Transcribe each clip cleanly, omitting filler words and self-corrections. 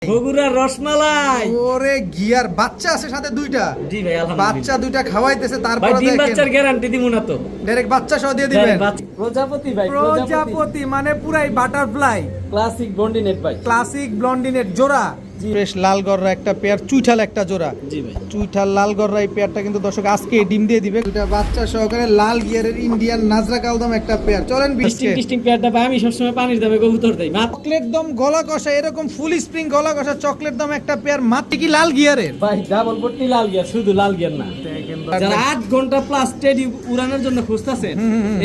বগুড়ার রসমালাই। ওরে গিয়ার বাচ্চা আছে সাথে দুইটা। জি ভাই আলহামদুলিল্লাহ। বাচ্চা দুইটা খাওয়াইতেছে ভাই তারপরে ডিম দেখেন বাচ্চার গ্যারান্টি দিমু না তো। ডাইরেক্ট বাচ্চা সহ দিয়ে দিবেন। প্রজাপতি ভাই, প্রজাপতি মানে পুরাই বাটারফ্লাই। ক্লাসিক ব্লন্ডিনেট ভাই। ক্লাসিক ব্লন্ডিনেট জোড়া। ফ্রেশ লাল গররা একটা পেয়ার, চুইঠাল একটা জোড়া। জি ভাই। চুইঠাল লাল গররা এই পেয়ারটা কিন্তু দর্শক আজকে ডিম দিয়ে দিবে। দুইটা বাচ্চা সহকারে লাল গিয়ারের ইন্ডিয়ান নাজরা কালদম একটা পেয়ার। চলেন ডিস্টিং পেয়ারটা ভাই আমি সবসময় পানির দামে কবুতর দেই। চকলেট দম গলা কষা, এরকম ফুল স্প্রিং গলা কষা চকলেট দম একটা পেয়ার, মাত্র কি লাল গিয়ারের ভাই ডাবল বটনি লাল গিয়ার, শুধু লাল গিয়ার না। যারা 8 ঘন্টা প্লাস টেডি উড়ানোর জন্য খুঁজতাছেন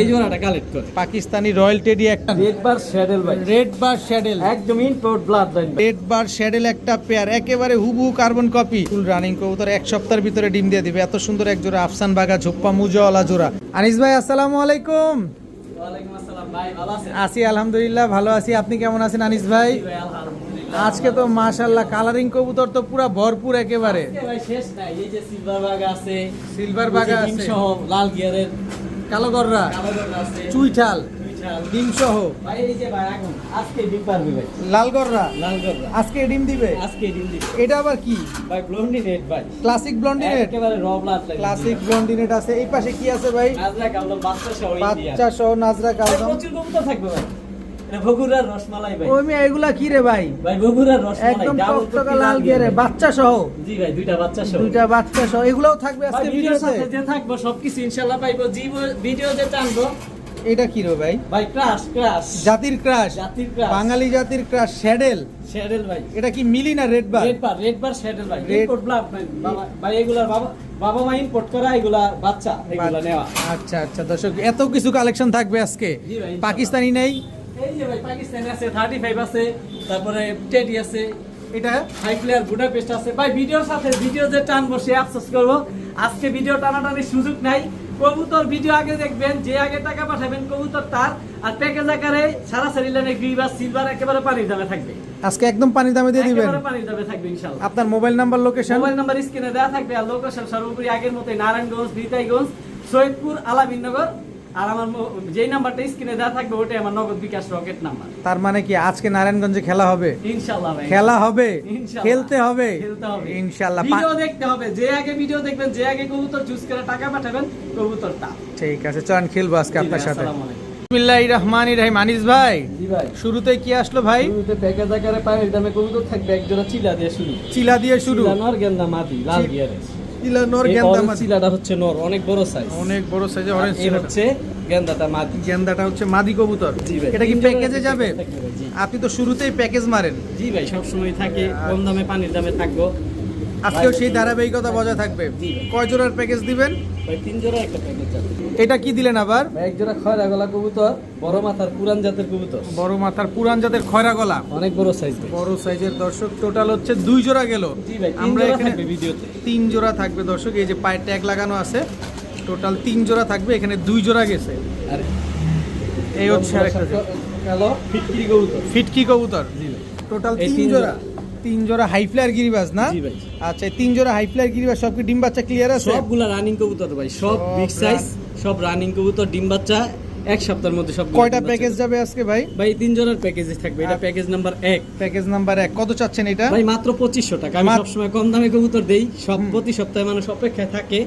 এই জোড়াটা কালেক্ট করে। পাকিস্তানি রয়্যাল টেডি একটা, রেড বার শ্যাডেল ভাই। রেড বার শ্যাডেল একদম import blood line. Red bar শ্যাডেল একটা পেয়ার, একেবারে হুবহু কার্বন কপি। ফুল রানিং কবুতর, এক সপ্তাহের ভিতরে ডিম দিয়ে দিবে। এত সুন্দর এক জোড়া আফসান বাগা ঝোপ্পা মুজাওয়ালা জোড়া। আনিস ভাই আসসালামু আলাইকুম। ওয়ালাইকুম আসসালাম ভাই, ভালো আছেন? আছি আলহামদুলিল্লাহ, ভালো আছি। আপনি কেমন আছেন আনিস ভাই? ভাই আলহামদুলিল্লাহ। আজকে তো মাশাআল্লাহ কালারিং কবুতর তো পুরো ভরপুর একেবারে। আজকে ভাই শেষ নাই, এই যে সিলভার বাগা আছে, সিলভার বাগা ডিম আছে, সহ লাল গিয়ারের কালো গররা, কালো গররা আছে, চুইঠাল চুইঠাল ডিম সহ, ভাই এই যে ভাই এখন আজকে ডিম পারবে ভাই। লাল গররা লাল গররা আজকে ডিম দিবে। আজকে ডিম দিবে। এটা আবার কি? ভাই ব্লন্ডিনেট ভাই, ক্লাসিক ব্লন্ডিনেট। একেবারে র ব্লাড লাইন। ক্লাসিক ব্লন্ডিনেট আছে। এই পাশে কি আছে ভাই? নাজরা কালদম বাচ্চা সহ ইন্ডিয়া। বাচ্চা সহ নাজরা কালদম। প্রচুর কবুতর থাকবে ভাই। এটা বগুড়ার রসমালাই ভাই। ওই মেয়ে এগুলা কি রে ভাই? ভাই বগুড়ার রসমালাই একদম ডাবল টকটকা লাল গিয়ারে বাচ্চা সহ। জি ভাই, দুইটা বাচ্চা সহ। দুইটা বাচ্চা সহ এগুলাও থাকবে আজকে ভাই ভিডিওর ভিডিওতে। সাথে যে থাকবো সবকিছু ইনশাআল্লাহ পাইবো। ভিডিও যে টানবো এটা কি রে ভাই? ভাই ক্রাশ ক্রাশ জাতির ক্রাশ, জাতির ক্রাশ বাঙালি জাতির ক্রাশ শ্যাডেল। শ্যাডেল ভাই। এটা কি মিলি না রেড বার? রেড বার শ্যাডেল ভাই। Red- ইম্পোর্ট ব্লাড ভাই। ভাই এগুলা বাবা মা ইম্পোর্ট করা, এগুলা বাচ্চা, এগুলা নেওয়া। আচ্ছা আচ্ছা দর্শক, এত কিছু কালেকশন থাকবে আজকে। জি ভাই, ইনশাআল্লাহ। পাকিস্তানি নেই? এই যে ভাই পাকিস্তানি আছে, 35 আছে, তারপরে টেডি আছে, এটা হাই প্লেয়ার বুডাপেস্ট আছে। ভাই ভিডিওর সাথে ভিডিও যে টানবো সে আফসোস করবো। আজকে ভিডিও টানাটানির সুযোগ নাই। কবুতর ভিডিও আগে দেখবেন, যে আগে টাকা পাঠাবেন কবুতর তার। আর প্যাকেজ আকারে সারাসারি লাইনে গ্রিবাস সিলভার একেবারে পানির দামে থাকবে। আজকে একদম পানির দামে দিয়ে দিবেন। একেবারে পানির দামে থাকবে ইনশাআল্লাহ। আপনার mobile number, location? Mobile number স্ক্রিনে দেওয়া থাকবে। আর লোকেশন সর্বোপরি আগের মতোই নারায়ণগঞ্জ, নিতাইগঞ্জ, সৈয়দপুর, আলামিননগর। আর আমার যেই নাম্বারটা স্ক্রিনে দেওয়া থাকবে ওটাই আমার নগদ বিকাশ রকেট নাম্বার। তার মানে কি আজকে নারায়ণগঞ্জে খেলা হবে? ইনশাআল্লাহ ভাই, খেলা হবে, ইনশাআল্লাহ। খেলতে হবে, খেলতে হবে ইনশাআল্লাহ। ভিডিও দেখতে হবে। যে আগে ভিডিও দেখবেন, যে আগে কবুতর চুজ করে টাকা পাঠাবেন, কবুতর তা। ঠিক আছে, চলেন খেলবো আজকে আপনার সাথে। আসসালামু আলাইকুম। বিসমিল্লাহির রহমানির রহিম। আনিস ভাই জি ভাই, শুরুতে কি আসলো ভাই? শুরুতে প্যাকেজ আকারে পানির দামে কবুতর থাকবে এক জোড়া চিলা দিয়ে শুরু। চিলা দিয়ে শুরু। চিলা নর গেন্দা মাদি লাল গিয়ারে। চিলা নর এই গেন্দা orange মাদি। চিলাটা হচ্ছে নর, অনেক বড় সাইজ। অনেক বড় সাইজে অরেঞ্জ এই চিলা। হচ্ছে গেন্দাটা মাদি। গেন্দাটা হচ্ছে মাদি কবুতর। জি ভাই। এটা কি প্যাকেজে যাবে? থাকবে ভাই, জি। আপনি তো শুরুতেই প্যাকেজ মারেন। জি ভাই, সব সময় থাকে কম দামে পানির দামে থাকবো। আজকেও সেই ধারাবাহিকতা বজায় থাকবে। জি। কয় জোড়ার প্যাকেজ দিবেন? ভাই 3 জোড়া একটা প্যাকেজ যাবে। এটা কি দিলেন আবার? ভাই এক জোড়া খয়রা গলা কবুতর, বড় মাথার পুরান জাতের কবুতর, বড় মাথার পুরান জাতের খয়রা গলা, অনেক বড় সাইজ। বড় সাইজের দর্শক। টোটাল হচ্ছে 2 জোড়া গেল। জি ভাই, 3 আমরা জোড়া এখানে থাকবে ভিডিওতে। 3 জোড়া থাকবে দর্শক। এই যে পায়ে ট্যাগ লাগানো আছে, টোটাল 3 জোড়া থাকবে। এখানে 2 জোড়া গেছে। আর এই হচ্ছে আরেকটা জোড়া। হ্যালো ফিটকিরি কবুতর। ফিটকি কবুতর। জি ভাই। টোটাল এই 3 তিন জোড়া। 3 জোড়া হাই ফ্লায়ার গিরিবাজ না? জি ভাই। আচ্ছা, 3 জোড়া হাই ফ্লায়ার গিরিবাজ সব কি ডিম বাচ্চা ক্লিয়ার আছে? সবগুলা রানিং কবুতর ভাই, সব বিগ সাইজ, সব রানিং কবুতর, ডিম বাচ্চা এক সপ্তাহের মধ্যে সব। কয়টা প্যাকেজ যাবে আজকে ভাই? ভাই 3 জোড়ার প্যাকেজে থাকবে। এটা প্যাকেজ নাম্বার 1। প্যাকেজ নাম্বার 1 কত চাচ্ছেন এটা? ভাই মাত্র 2500 টাকা। আমি সবসময় কম দামে কবুতর দেই, সব প্রতি সপ্তাহে মানুষ অপেক্ষায় থাকে।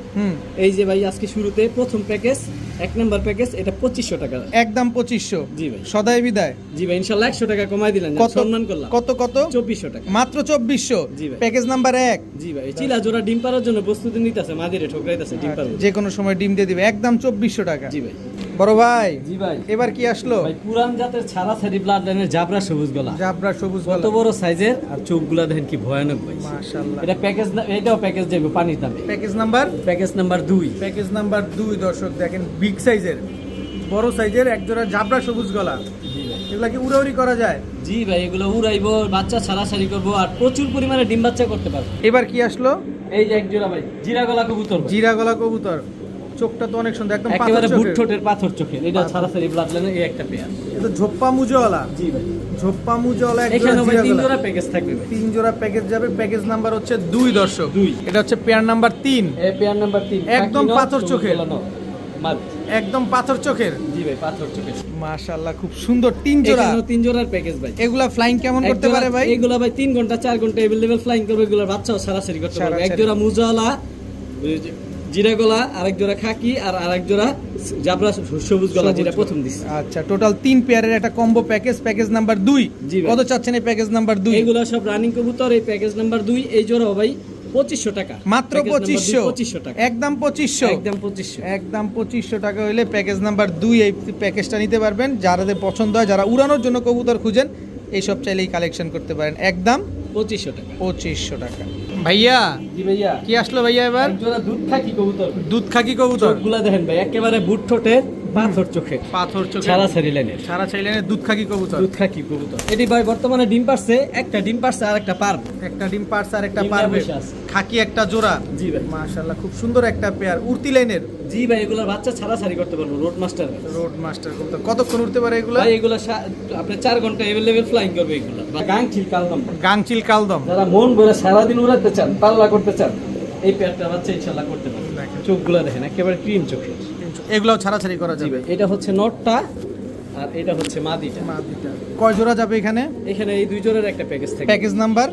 এই যে ভাই আজকে শুরুতে প্রথম প্যাকেজ, 1 নাম্বার প্যাকেজ, এটা 2500 টাকা। একদম 2500। জি ভাই। সদাই বিদায়। জি ভাই, ইনশাআল্লাহ 100 টাকা কমাই দিলেন, সম্মান করলাম। কত কত? 2400 টাকা। মাত্র 2400। জি ভাই। Package number 1। জি ভাই, চিলা জোড়া ডিম পাড়ার জন্য প্রস্তুতি নিতেছে, মাদিরে ঠোকরাইতেছে ডিম পাড়ার। যে কোনো সময় ডিম দিয়ে দিবে, একদম 2400 টাকা। জি ভাই। বড় ভাই জি ভাই, এবার কি আসলো? ভাই পুরান জাতের ছাড়াছাড়ি ব্লাড লাইনের জাবরা সবুজ গলা, জাবরা সবুজ কত গলা, বড় সাইজের, আর চোখগুলা দেখেন কি ভয়ানক ভাই। মাশাআল্লাহ। এটা প্যাকেজ, এটাও প্যাকেজ দেবো পানির দামে। Package number? Package number 2। Package number 2 দর্শক দেখেন, বিগ সাইজের, বড় সাইজের এক জোড়া জাবরা সবুজ গলা। জি ভাই। এগুলা কি উড়াউড়ি করা যায়? জি ভাই, এগুলো উড়াইবো, বাচ্চা ছাড়াছাড়ি করবো, আর প্রচুর পরিমাণে ডিম বাচ্চা করতে পারবো। এবার কি আসলো? এই যে এক জোড়া ভাই জিরা গলা কবুতর ভাই। জিরা গলা কবুতর। চোখটা তো অনেক সুন্দর, একদম একেবারে পাথর বুট চোখের। ঠোঁটের পাথর চোখের। এটা ছাড়াছাড়ি ব্লাড লাইনের এই একটা পেয়ার। এটা ঝোপ্পা মুজওয়ালা। জি ভাই। ঝোপ্পা মুজওয়ালা এক জোড়া এখানে ভাই জিরা 3 গলা। জোড়া প্যাকেজ থাকবে ভাই। 3 জোড়া প্যাকেজ যাবে। প্যাকেজ নাম্বার হচ্ছে 2 দর্শক। 2। এটা হচ্ছে পেয়ার নাম্বার 3। এই পেয়ার নাম্বার 3 একদম পাথর চোখের। মাদি একদম পাথর চোখের। জি ভাই পাথর চোখের। মাশাআল্লাহ খুব সুন্দর, 3 জোড়া। এখানেও 3 জোড়ার প্যাকেজ ভাই। এগুলা ফ্লাইং কেমন করতে পারে ভাই? এগুলা ভাই 3 ঘন্টা 4 ঘন্টা अवेलेबल ফ্লাইং করবে, এগুলোর বাচ্চাও সারাসারি করতে পারবে। এক জোড়া মুজাওয়ালা জিরা গলা, আরেক জোড়া খাকি, আর আরেক জোড়া জাবরা সবুজ গলা, যেটা প্রথম দিছি। আচ্ছা, টোটাল 3 পেয়ারের একটা কম্বো প্যাকেজ, প্যাকেজ নাম্বার 2। কত চাচ্ছেন এই প্যাকেজ নাম্বার 2? এগুলো সব রানিং কবুতর। এই প্যাকেজ নাম্বার 2 এই জোড়া ভাই 2500 টাকা মাত্র। 2500 টাকা একদম 2500 একদম 2500 টাকা হইলে প্যাকেজ নাম্বার 2 এই প্যাকেজটা নিতে পারবেন। যাদের পছন্দ হয়, যারা উড়ানোর জন্য কবুতর খুঁজেন, এই সব চাইলেই কালেকশন করতে পারেন। একদম 2500 টাকা। 2500 টাকা। ভাইয়া, জি ভাইয়া, কি আসলো ভাইয়া এবার? জোড়া দুধ খাকি কবুতর। দুধ খাকি কবুতর গুলা দেখেন ভাই, একেবারে বুট ঠোঁটের, পাথর চোখে, পাথর চোখে, সারাসারি লাইনের, সারাসারি লাইনের দুধ খাকি কবুতর। দুধ খাকি কবুতর। এটি ভাই বর্তমানে ডিম পারছে, একটা ডিম পারছে আর একটা পারবে। একটা ডিম পারছে আর একটা ডিম পারবে। বসে আছে। খাকি একটা জোড়া। জি ভাই। মাশাআল্লাহ খুব সুন্দর একটা পেয়ার, উড়তি লাইনের। জি ভাই, এগুলোর বাচ্চা ছাড়াছাড়ি করতে পারবো। Road master. রোড মাস্টার কবুতর। কতক্ষণ উড়তে পারে এগুলা? ভাই এগুলা আপনি 4 ঘন্টা अवेलेबल ফ্লাইং করবে এগুলা। গাংচিল কালদম। গাংচিল কালদম। যারা মন ভরে সারা দিন উড়াতে চান, পাল্লা করতে চান, এই পেয়ারটা বাচ্চা ইনশাআল্লাহ করতে পারবে। দেখেন চোখগুলো দেখেন, একেবারে ক্রিম চোখের। এগুলাও ছাড়াছাড়ি করা জি যাবে। ভাই, এটা হচ্ছে নটটা আর এটা হচ্ছে মাদিটা। মাদিটা কয় জোড়া যাবে এখানে? এখানে এই 2 জোড়ার একটা প্যাকেজ থাকে। Package number?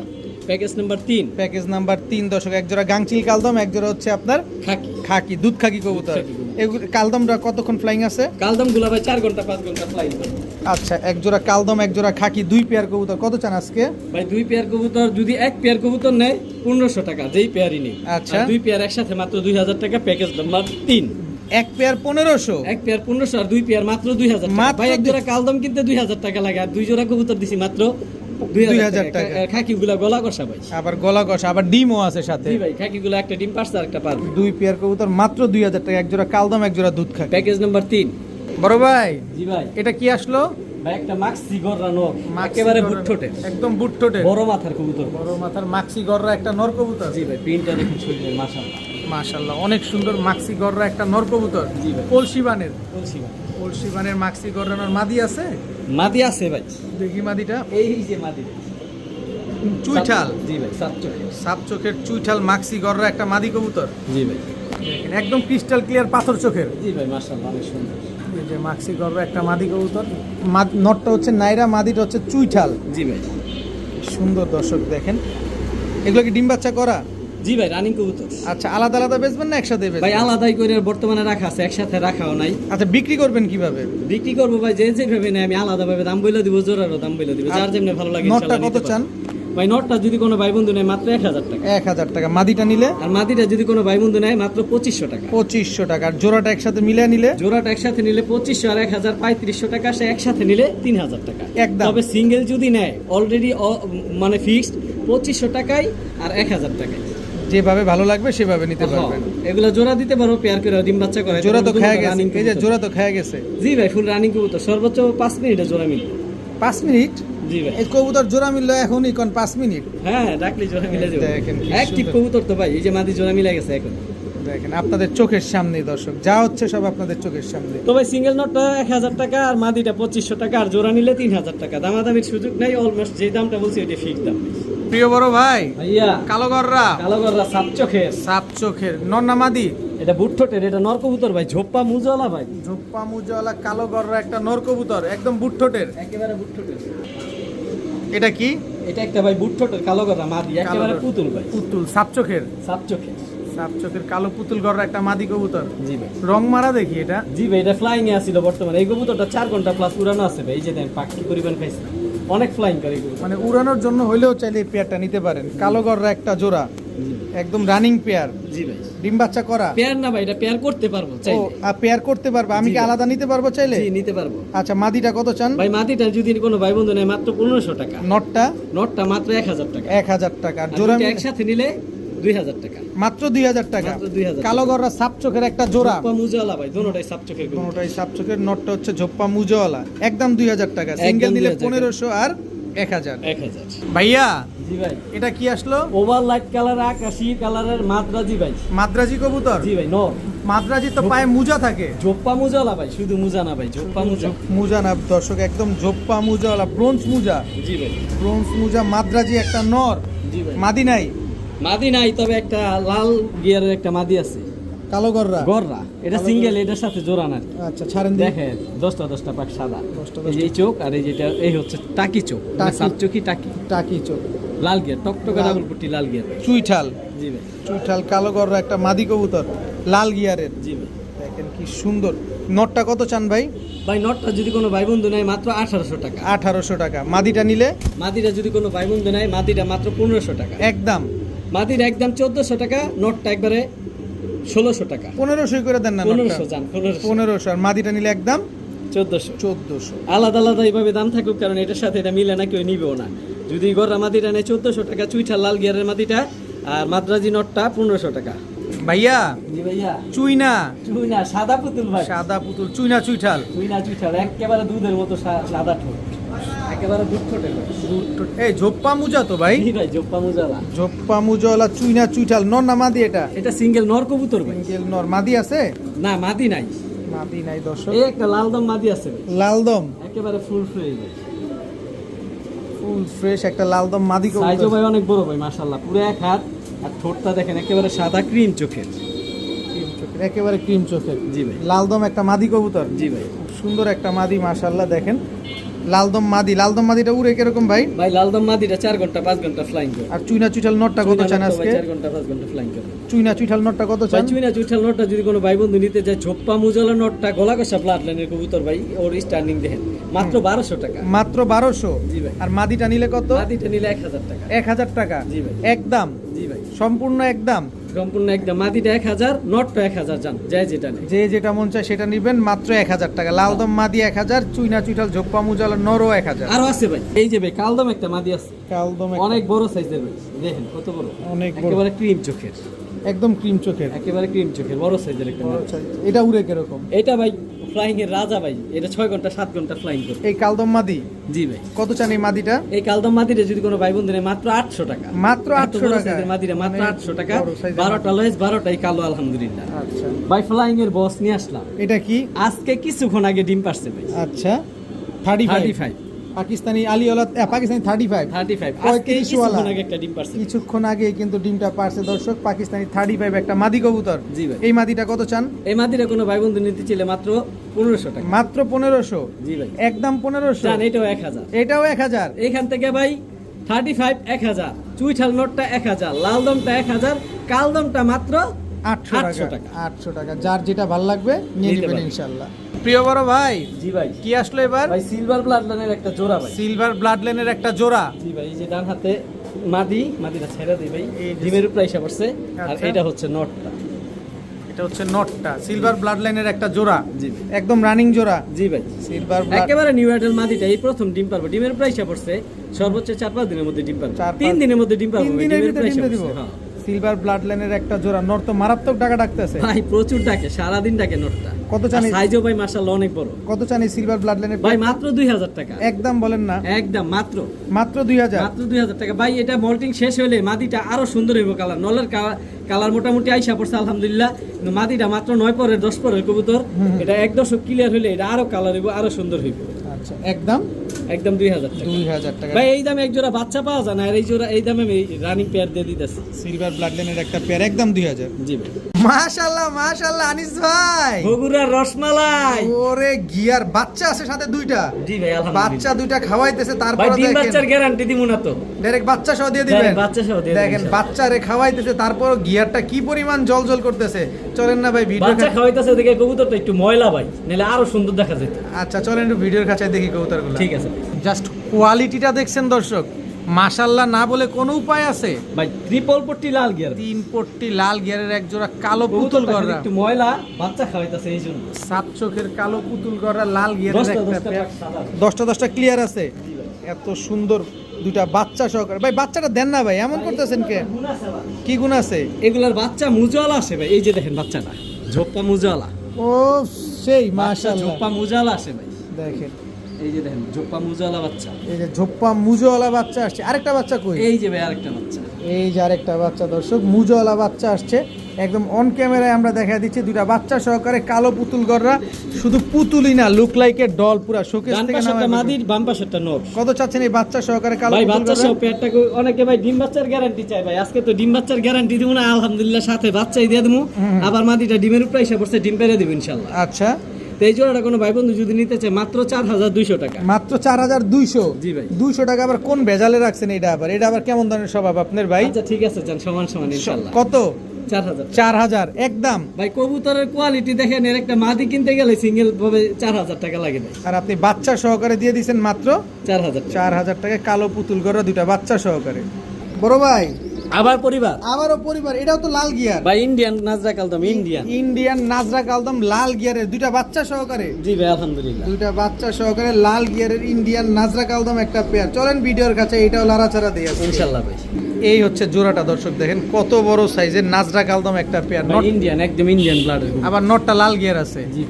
Package number 3। Package number 3 দর্শক। এক জোড়া গাংচিল কালদম, এক জোড়া হচ্ছে আপনার খাকি। খাকি, দুধ খাকি কবুতর। দুধ খাকি কবুতর। এগুলো কালদমটা কতক্ষণ ফ্লাইং আছে? কালদম গুলা ভাই 4 ঘন্টা 5 ঘন্টা ফ্লাইং করবে। আচ্ছা, এক জোড়া কালদম, এক জোড়া খাকি, 2 পেয়ার কবুতর। কত চান আজকে? ভাই 2 পেয়ার কবুতর, যদি 1 পেয়ার কবুতর নেয় 1500 টাকা, যেই পেয়ারই নেই। আচ্ছা। আর 2 পেয়ার একসাথে মাত্র 2000 টাকা। Package number 3। এক পেয়ার 1500। 1 পেয়ার 1500 আর 2 পেয়ার মাত্র 2000 টাকা। মাত্র ভাই এক জোড়া কালদম কিনতে 2000 টাকা লাগে, আর 2 জোড়া কবুতর দিছি মাত্র 2000 টাকা। খাকিগুলা গলা কষা ভাই। আবার গলা কষা, আবার ডিমও আছে সাথে। জি ভাই, খাকিগুলা একটা ডিম পারছে আর একটা পারবে। 2 পেয়ার কবুতর মাত্র 2000 টাকা। এক জোড়া কালদম, এক জোড়া দুধ খাকি। Package number 3। বড় ভাই, জি ভাই, এটা কি আসলো? ভাই একটা মাক্সি গররা নর, মাক্সি একেবারে গররা, বুট ঠোঁটে, একদম বুট ঠোঁটে, বড় মাথার কবুতর। বড় মাথার মাক্সি গররা একটা নর কবুতর। জি ভাই, প্রিন্টটা দেখুন শরীরে, মাশাআল্লাহ মাশাআল্লাহ অনেক সুন্দর মাক্সি গররা একটা নর কবুতর। জি ভাই। পলসিবানের, বলছি ভাই, পলসিবানের মাক্সি গররা নর। মাদি আছে? মাদি আছে ভাই, দেখি মাদিটা। এই যে মাদি, চুইঠাল। জি ভাই, সাত চোখে। সাপ চোখের চুইঠাল মাক্সি গররা একটা মাদি কবুতর। জি ভাই, দেখেন একদম ক্রিস্টাল ক্লিয়ার পাথর চোখের। জি ভাই, মাশাআল্লাহ অনেক সুন্দর। এই যে মাক্সি গররা একটা মাদি কবুতর। নটটা হচ্ছে নাইরা, মাদিটা হচ্ছে চুইঠাল। জি ভাই, সুন্দর দর্শক দেখেন। এগুলো কি ডিম বাচ্চা করা? জি ভাই, রানিং কবুতর। আচ্ছা, আলাদা আলাদা বেচবেন না একসাথে বেচবেন? ভাই আলাদাই করে বর্তমানে রাখা আছে, একসাথে রাখাও নাই। আচ্ছা, বিক্রি করবেন কিভাবে? বিক্রি করবো ভাই যে যেভাবে নেয়, আমি আলাদা ভাবে দাম বলে দিব, জোড়ারও দাম বলে দিব, যার যেমনি ভালো লাগে। নটটা ইনশাআল্লাহ কত নিতে চান? পারবে। ভাই নটটা যদি কোনো ভাই বন্ধু নেয় মাত্র 1000 টাকা। 1000 টাকা। মাদিটা নিলে? আর মাদিটা যদি কোনো ভাই বন্ধু নেয় মাত্র 2500 টাকা। 2500 টাকা। আর জোড়াটা একসাথে মিলে নিলে? জোড়াটা একসাথে নিলে 2500 আর 1000 3500 টাকা। সে একসাথে নিলে 3000 টাকা একদম। তবে সিঙ্গেল যদি নেয় অলরেডি মানে ফিক্সড 2500 টাকায় আর 1000 টাকায়। যেভাবে ভালো লাগবে সেভাবে নিতে পারবেন। এগুলা জোড়া দিতে পারো, পেয়ার করে ডিম বাচ্চা করে। জোড়া তো খেয়ে গেছে, এই যে জোড়া তো খেয়ে গেছে। জি ভাই, ফুল রানিং কবুতর, সর্বোচ্চ 5 মিনিটে জোড়া মিলবে। 5 মিনিট? জি ভাই, এই কবুতর জোড়া মিললো এখনই কোন 5 মিনিট? হ্যাঁ ডাকলি জোড়া মিলে যাবে। দেখেন কি অ্যাক্টিভ সুন্দর। কবুতর তো ভাই, এই যে মাদি জোড়া মিলে গেছে এখন। দেখেন আপনাদের চোখের সামনেই দর্শক, যা হচ্ছে সব আপনাদের চোখের সামনে। তো ভাই সিঙ্গেল নটটা 1000 টাকা আর মাদিটা 2500 টাকা, আর জোড়া নিলে 3000 টাকা। দামাদামির সুযোগ নাই, অলমোস্ট যে দামটা বলছি ওইটা ফিক্স দাম। প্রিয় বড় ভাই, ভাইয়া কালো গররা, কালো গররা সাপ চোখের, সাপ চোখের নন্না মাদি, এটা বুট ঠোঁটের, এটা নর কবুতর ভাই, ঝোপ্পা মুজওয়ালা ভাই, ঝোপ্পা মুজাওয়ালা কালো গররা একটা নর কবুতর, একদম বুট ঠোঁটের। একেবারে বুট ঠোঁটের। এটা কি? এটা একটা ভাই বুট ঠোঁটের কালো গররা মাদি, একেবারে গররা। পুতুল ভাই, পুতুল সাপ চোখের, সাপ চোখের। সাপ চোখের কালো পুতুল গররা একটা মাদি কবুতর। জি ভাই, রং মারা দেখি এটা। জি ভাই, এটা ফ্লাইং এ আছিল বর্তমানে। এই কবুতরটা 4 ঘন্টা প্লাস উড়ানো আছে ভাই, এই যে দেন পাখি পরিমাণ খাইছে, অনেক ফ্লাইং করে এই কবুতর। মানে উড়ানোর জন্য হইলেও চাইলে এই পেয়ারটা নিতে পারেন। কালো গররা একটা জোড়া, একদম রানিং পেয়ার। জি ভাই, ডিম বাচ্চা করা? পেয়ার না ভাই, এটা পেয়ার করতে পারবো ও, চাইলে। পেয়ার করতে পারবে? আমি জি কি ভাই। আলাদা নিতে পারবো চাইলে? জি নিতে পারবো। আচ্ছা, মাদিটা কত চান? ভাই মাদিটা যদি কোনো ভাই বন্ধু নেয় মাত্র 1500 টাকা। নটটা? নটটা মাত্র 1000 টাকা। 1000 টাকা। আর আর জোড়া দুইটা একসাথে নিলে 2000 টাকা। মাত্র 2000 টাকা। মাত্র 2000 কালো গররা সাপ চোখের একটা জোড়া, ঝোপ্পা মুজওয়ালা ভাই, দোনোটাই সাপ চোখের কবুতর। কোনোটাই সাপ চোখের। নটটা হচ্ছে ঝোপ্পা মুজওয়ালা, একদম 2000 টাকা। সিঙ্গেল নিলে 1500 আর 1000। 1000। ভাইয়া, জি ভাই, এটা কি আসলো? ওভার লাইট কালার, আকাশী কালারের মাদ্রাজি ভাই। মাদ্রাজি কবুতর? জি ভাই, নর। মাদ্রাজি তো পায়ে মুজা থাকে। ঝোপ্পা মুজওয়ালা ভাই, শুধু মুজা না ভাই, ঝোপ্পা মুজা। মুজা না দর্শক, একদম ঝোপ্পা মুজাওয়ালা, ব্রোঞ্জ মুজা। জি ভাই, ব্রোঞ্জ মুজা মাদ্রাজি একটা নর। জি ভাই। মাদি নাই? মাদি নাই, তবে একটা লাল গিয়ারের একটা মাদি আছে। কালো গররা। গররা এটা সিঙ্গেল, এটার সাথে জোড়া না। আচ্ছা ছাড়েন দিই। দেখেন 10টা পাক সাদা, 10টা এই যে এই চোখ আর এই যেটা এই হচ্ছে টাকি চোখ, টাকি। সাত চোখই টাকি, টাকি চোখ, লাল গিয়ার, টকটকা লাল। ডাবল পট্টি লাল গিয়ার। চুইঠাল, জি ভাই, চুইঠাল কালো গররা একটা মাদি কবুতর লাল গিয়ারের। জি ভাই। দেখেন কি সুন্দর। নটটা কত চান ভাই? ভাই নটটা যদি কোনো ভাই বন্ধু নেয় মাত্র 1800 টাকা। 1800 টাকা। মাদিটা নিলে মাদিটা যদি কোনো ভাই বন্ধু নেয় মাদিটা মাত্র 1500 টাকা। একদম মাদির একদম 1400 টাকা, নটটা একবারে 1600 টাকা। 1500 করে দেন না? 1500 জান, 1500। আর মাদিটা নিলে একদম 1400। 1400। আলাদা আলাদা এইভাবে দাম থাকুক, কারণ এটার সাথে এটা মিলে না, কেউ নিবেও না। যদি গররা মাদিটা নেয় 1400 টাকা, চুইঠাল লাল গিয়ারের মাদিটা, আর মাদ্রাজি নটটা 1500 টাকা। ভাইয়া জি ভাইয়া, চুইনা, চুইনা সাদা পুতুল ভাই, সাদা পুতুল চুইনা চুইঠাল। চুইনা চুইঠাল একেবারে দুধের মতো সাদা ঠোঁট, একেবারে দুধ ঠোঁটের ভাই। এই ঝোপ্পা মুজা তো ভাই? জি ভাই, জোপ্পা মুজালা। ঝোপ্পা মুজাওয়ালা চুইনা চুইঠাল। নর না মাদি এটা? এটা সিঙ্গেল নর কবুতর ভাই। সিঙ্গেল নর। মাদি আছে? না মাদি নাই, মাদি নাই দর্শক। এই একটা লালদম মাদি আছে ভাই, লালদম একেবারে ফুল ফ্রেশ ভাই, ফুল ফ্রেশ একটা লালদম মাদি সাইজও কবুতর। ভাই অনেক বড় ভাই, মাশাআল্লাহ পুরো এক হাত। আর ঠোঁটটা দেখেন একেবারে সাদা ক্রিম চোখের। ক্রিম চোখের, একেবারে ক্রিম চোখের। জি ভাই, লালদম একটা মাদি কবুতর। জি ভাই। খুব সুন্দর একটা মাদি মাশাআল্লাহ। দেখেন লালদম মাদি। লালদম মাদিটা উড়ে কিরকম ভাই? ভাই লালদম মাদিটা 4 ঘন্টা 5 ঘন্টা ফ্লাইং করে। আর চুইনা চুইঠাল নটটা কত চান আজকে? 4 ঘন্টা 5 ঘন্টা ফ্লাইং করে। চুইনা চুইঠাল নটটা কত ভাই চান? চুইনা চুইঠাল নটটা যদি কোনো ভাই বন্ধু নিতে যায়, ঝোপ্পা মুজালা নটটা গলা কষা ব্লাড লাইনের কবুতর ভাই, ওর স্টার্নিং দেখেন মাত্র 1200 টাকা। মাত্র 1200? জি ভাই। আর মাদিটা নিলে কত? মাদিটা নিলে 1000 টাকা। 1000 টাকা? জি ভাই। একদম? জি ভাই, সম্পূর্ণ একদম? সম্পূর্ণ একদম। মাদিটা 1000, নটটা 1000 জান, যায় যেটা নেই। যে যেটা মন চায় সেটা নিবেন মাত্র 1000 টাকা। লালদম মাদি 1000, চুইনা চুইঠাল ঝোপ্পা মুজালা নরও 1000। আরো আছে ভাই, এই যে ভাই কালদম একটা মাদি আছে, কালদম অনেক বড় সাইজের ভাই, দেখেন কত বড়, অনেক বড়। একেবারে ক্রিম চোখের, একদম ক্রিম চোখের। একেবারে ক্রিম চোখের বড় সাইজের একটা মাদি। এটা উড়ে কিরকম? এটা ভাই ফ্লাইং এর রাজা ভাই, এটা 6 ঘন্টা 7 ঘন্টা ফ্লাইং করে। এই কালদম মাদি জি ভাই। কত চান এই মাদিটা? এই কালদম মাদিটা যদি কোনো ভাই বন্ধু নেয় মাত্র 800 টাকা। মাত্র এত 800 বড় টাকা? সাইজের মাদিটা মাত্র মানে 800 টাকা। বড় সাইজের 12টা লয়েজ, 12টাই কালো আলহামদুলিল্লাহ। আচ্ছা। ভাই ফ্লাইং এর বস নিয়ে আসলাম, এটা কি? আজকে কিছুক্ষণ আগে ডিম পারছে ভাই। আচ্ছা 35? 35 পাকিস্তানি আলিওয়ালা, পাকিস্তানি 35? 35 কয় আজকে কেজি সোয়ালা? কিছুক্ষণ আগে একটা ডিম পারছে। কিছুক্ষণ আগে কিন্তু ডিমটা পারছে দর্শক। পাকিস্তানি 35 একটা মাদি কবুতর। জি ভাই। এই মাদিটা কত চান? এই মাদিটা কোনো ভাই বন্ধু নিতে চাইলে মাত্র 1500 টাকা। মাত্র 1500? জি ভাই। একদম 1500? জান এটাও 1000। এটাও 1000? এখান থেকে ভাই 35 1000, চুইঠাল নোটটা 1000, লালদমটা 1000, কালদমটা মাত্র 800 টাকা। 800 টাকা। যার যেটা ভালো লাগবে নিয়ে নিতে নেবেন পারেন। ইনশাআল্লাহ। প্রিয় বড় ভাই, জি ভাই। কি আসলো এবার? ভাই সিলভার ব্লাড লাইনের একটা জোড়া ভাই। সিলভার ব্লাড লাইনের একটা জোড়া। জি ভাই, এই যে ডান হাতে মাদিটা ছেড়ে দিই ভাই, এই যে- ডিমের উপরে এসে পড়ছে। আর আচ্ছা। এটা হচ্ছে নটটা। এটা হচ্ছে নটটা। সিলভার ব্লাড লাইনের একটা জোড়া। জি একদম রানিং জোড়া। জি ভাই। Silver blood. একেবারে নিউ অ্যাডাল মাদিটা এই প্রথম ডিম পারবো, ডিমের উপরে এসে পড়ছে। সর্বোচ্চ 4-5 দিনের মধ্যে ডিম পারবো। 4-5 3 দিনের মধ্যে ডিম পারবো 3 ভাই, দিনের ডিমের ভিতরে উপরে এসে ডিম দিব। পড়ছে। হ্যাঁ। সিলভার ব্লাড লাইনের একটা জোড়া। নর তো মারাত্মক টাকা ডাকতেছে। ভাই প্রচুর ডাকে, সারাদিন ডাকে নটটা। কত জানি? সাইজও ভাই মাশাআল্লাহ অনেক বড়। কত চান এই সিলভার ব্লাড লাইনের? ভাই মাত্র 2000 টাকা। একদম বলেন না। একদম মাত্র মাত্র 2000? মাত্র 2000 টাকা। ভাই এটা মল্টিং শেষ হলে মাদিটা আরো সুন্দর হইব, কালার নলের কালার মোটামুটি আইসা পড়ছে আলহামদুলিল্লাহ। কিন্তু মাদিটা মাত্র 9 পরের 10 পরের কবুতর, এটা 1 দশক ক্লিয়ার হইলে এটা আরো কালার হইব, আরো সুন্দর হইব। আচ্ছা একদম একদম 2000 টাকা। 2000 টাকা। ভাই এই দামে এক জোড়া বাচ্চা পাওয়া যায় না, আর এই জোড়া এই দামে আমি রানিং পেয়ার দিয়ে দিতেছি। সিলভার ব্লাড লাইনের একটা পেয়ার একদম 2000। জি ভাই। মাশাআল্লাহ মাশাআল্লাহ আনিস ভাই। বগুড়ার রসমালাই। ওরে গিয়ার বাচ্চা আছে সাথে দুইটা। জি ভাই আলহামদুলিল্লাহ। বাচ্চা দুইটা খাওয়াইতেছে, ভাই তারপরে ডিম দেখেন বাচ্চার গ্যারান্টি দিমু না তো। ডাইরেক্ট বাচ্চা সহ দিয়ে দিবেন। Direct বাচ্চা সহ দিয়ে দিবেন, দেখেন ইনশাআল্লাহ। বাচ্চারে খাওয়াইতেছে, তারপর গিয়ারটা কি পরিমাণ জল করতেছে। চলেন না ভাই ভিডিও। বাচ্চা খাওয়াইতেছে দেখে কবুতরটা একটু ময়লা ভাই, নাহলে আরো সুন্দর দেখা যেত। আচ্ছা চলেন একটু ভিডিওর কাছে দেখি কবুতরগুলো। ঠিক আছে। জাস্ট কোয়ালিটিটা দেখছেন দর্শক, মাশাআল্লাহ না বলে কোনো উপায় আছে? ভাই ট্রিপল পট্টি লাল গিয়ার, 3 পট্টি লাল গিয়ারের এক জোড়া কালো পুতুল কবুতরটা খালি গররা। একটু ময়লা, বাচ্চা খাওয়াইতেছে এই জন্য। 7 চোখের কালো পুতুল গররা লাল গিয়ারের 10টা একটা 10টা পেয়ার। সাদা। 10টা ক্লিয়ার আছে। এত সুন্দর দুইটা বাচ্চা সহকারে। ভাই বাচ্চাটা দেন না ভাই, এমন করতেছেন কে? কি গুণ আছে? এগুলার বাচ্চা মুজালা আসে ভাই, এই যে দেখেন বাচ্চাটা ঝোপ্পা মুজালা। ও সেই বাচ্চা মাশাআল্লাহ। ঝোপ্পা মুজালা আসে ভাই, দেখেন এই যে দেখেন ঝোপ্পা মুজালা বাচ্চা। এই যে ঝোপ্পা মুজোওয়ালা বাচ্চা আসছে। আরেকটা বাচ্চা কই? এই যে ভাই আরেকটা বাচ্চা। এই যে আরেকটা বাচ্চা দর্শক, মুজোওয়ালা বাচ্চা আসছে। একদম অন ক্যামেরায় আমরা দেখা দিচ্ছি দুইটা বাচ্চা সহকারে কালো পুতুল গররা, শুধু পুতুলই না, লুক লাইক এ ডল, পুরা শোকেস ডান থেকে পাশেরটা নামায় মাদির, বাম পাশেরটা নর। কত চাচ্ছেন এই বাচ্চা সহকারে কালো ভাই পুতুল বাচ্চা গররা? সহ পেয়ারটা অনেকে ভাই ডিম বাচ্চার গ্যারান্টি চাই ভাই, আজকে তো ডিম বাচ্চার গ্যারান্টি দিব না, আলহামদুলিল্লাহ সাথে বাচ্চাই দিয়ে দেবো। আবার মাদিটা ডিমের উপরে এসে পড়ছে, ডিম পেরে দিব ইনশাল্লাহ। আচ্ছা, তো এই জোড়াটা কোনো ভাই বন্ধু যদি নিতে চায় মাত্র 4200 টাকা। মাত্র 4200? জি ভাই। 200 টাকা আবার কোন ভেজালে রাখছেন এটা আবার? এটা আবার কেমন ধরনের স্বভাব আপনার ভাই? আচ্ছা ঠিক আছে যান, সমান সমান ইনশাল্লাহ। কত? 4000। 4000 একদম। ভাই কবুতরের কোয়ালিটি দেখেন, এর একটা মাদি কিনতে গেলে সিঙ্গেল ভাবে 4000 টাকা লাগে ভাই। আর আপনি বাচ্চা সহকারে দিয়ে দিয়েছেন মাত্র 4000। 4000 টাকা কালো পুতুল গররা দুইটা বাচ্চা সহকারে। বড় ভাই আবার পরিবার, আবারও পরিবার, এটাও তো লাল গিয়ার ভাই ইন্ডিয়ান নাজরা কালদম, ইন্ডিয়ান নাজরা কালদম লাল গিয়ারের দুইটা বাচ্চা সহকারে। জি ভাই আলহামদুলিল্লাহ। দুইটা বাচ্চা সহকারে লাল গিয়ারের ইন্ডিয়ান নাজরা কালদম একটা পেয়ার। চলেন ভিডিওর কাছে, এটাও লাড়াচাড়া দিয়ে আছে ইনশাআল্লাহ ভাই। এই হচ্ছে জোড়াটা, দর্শক দেখেন কত বড় সাইজের নাজরা কালদম একটা পেয়ার। ভাই ইন্ডিয়ান, একদম ইন্ডিয়ান ব্লাডের। আবার নটটা লাল গিয়ার আছে। জি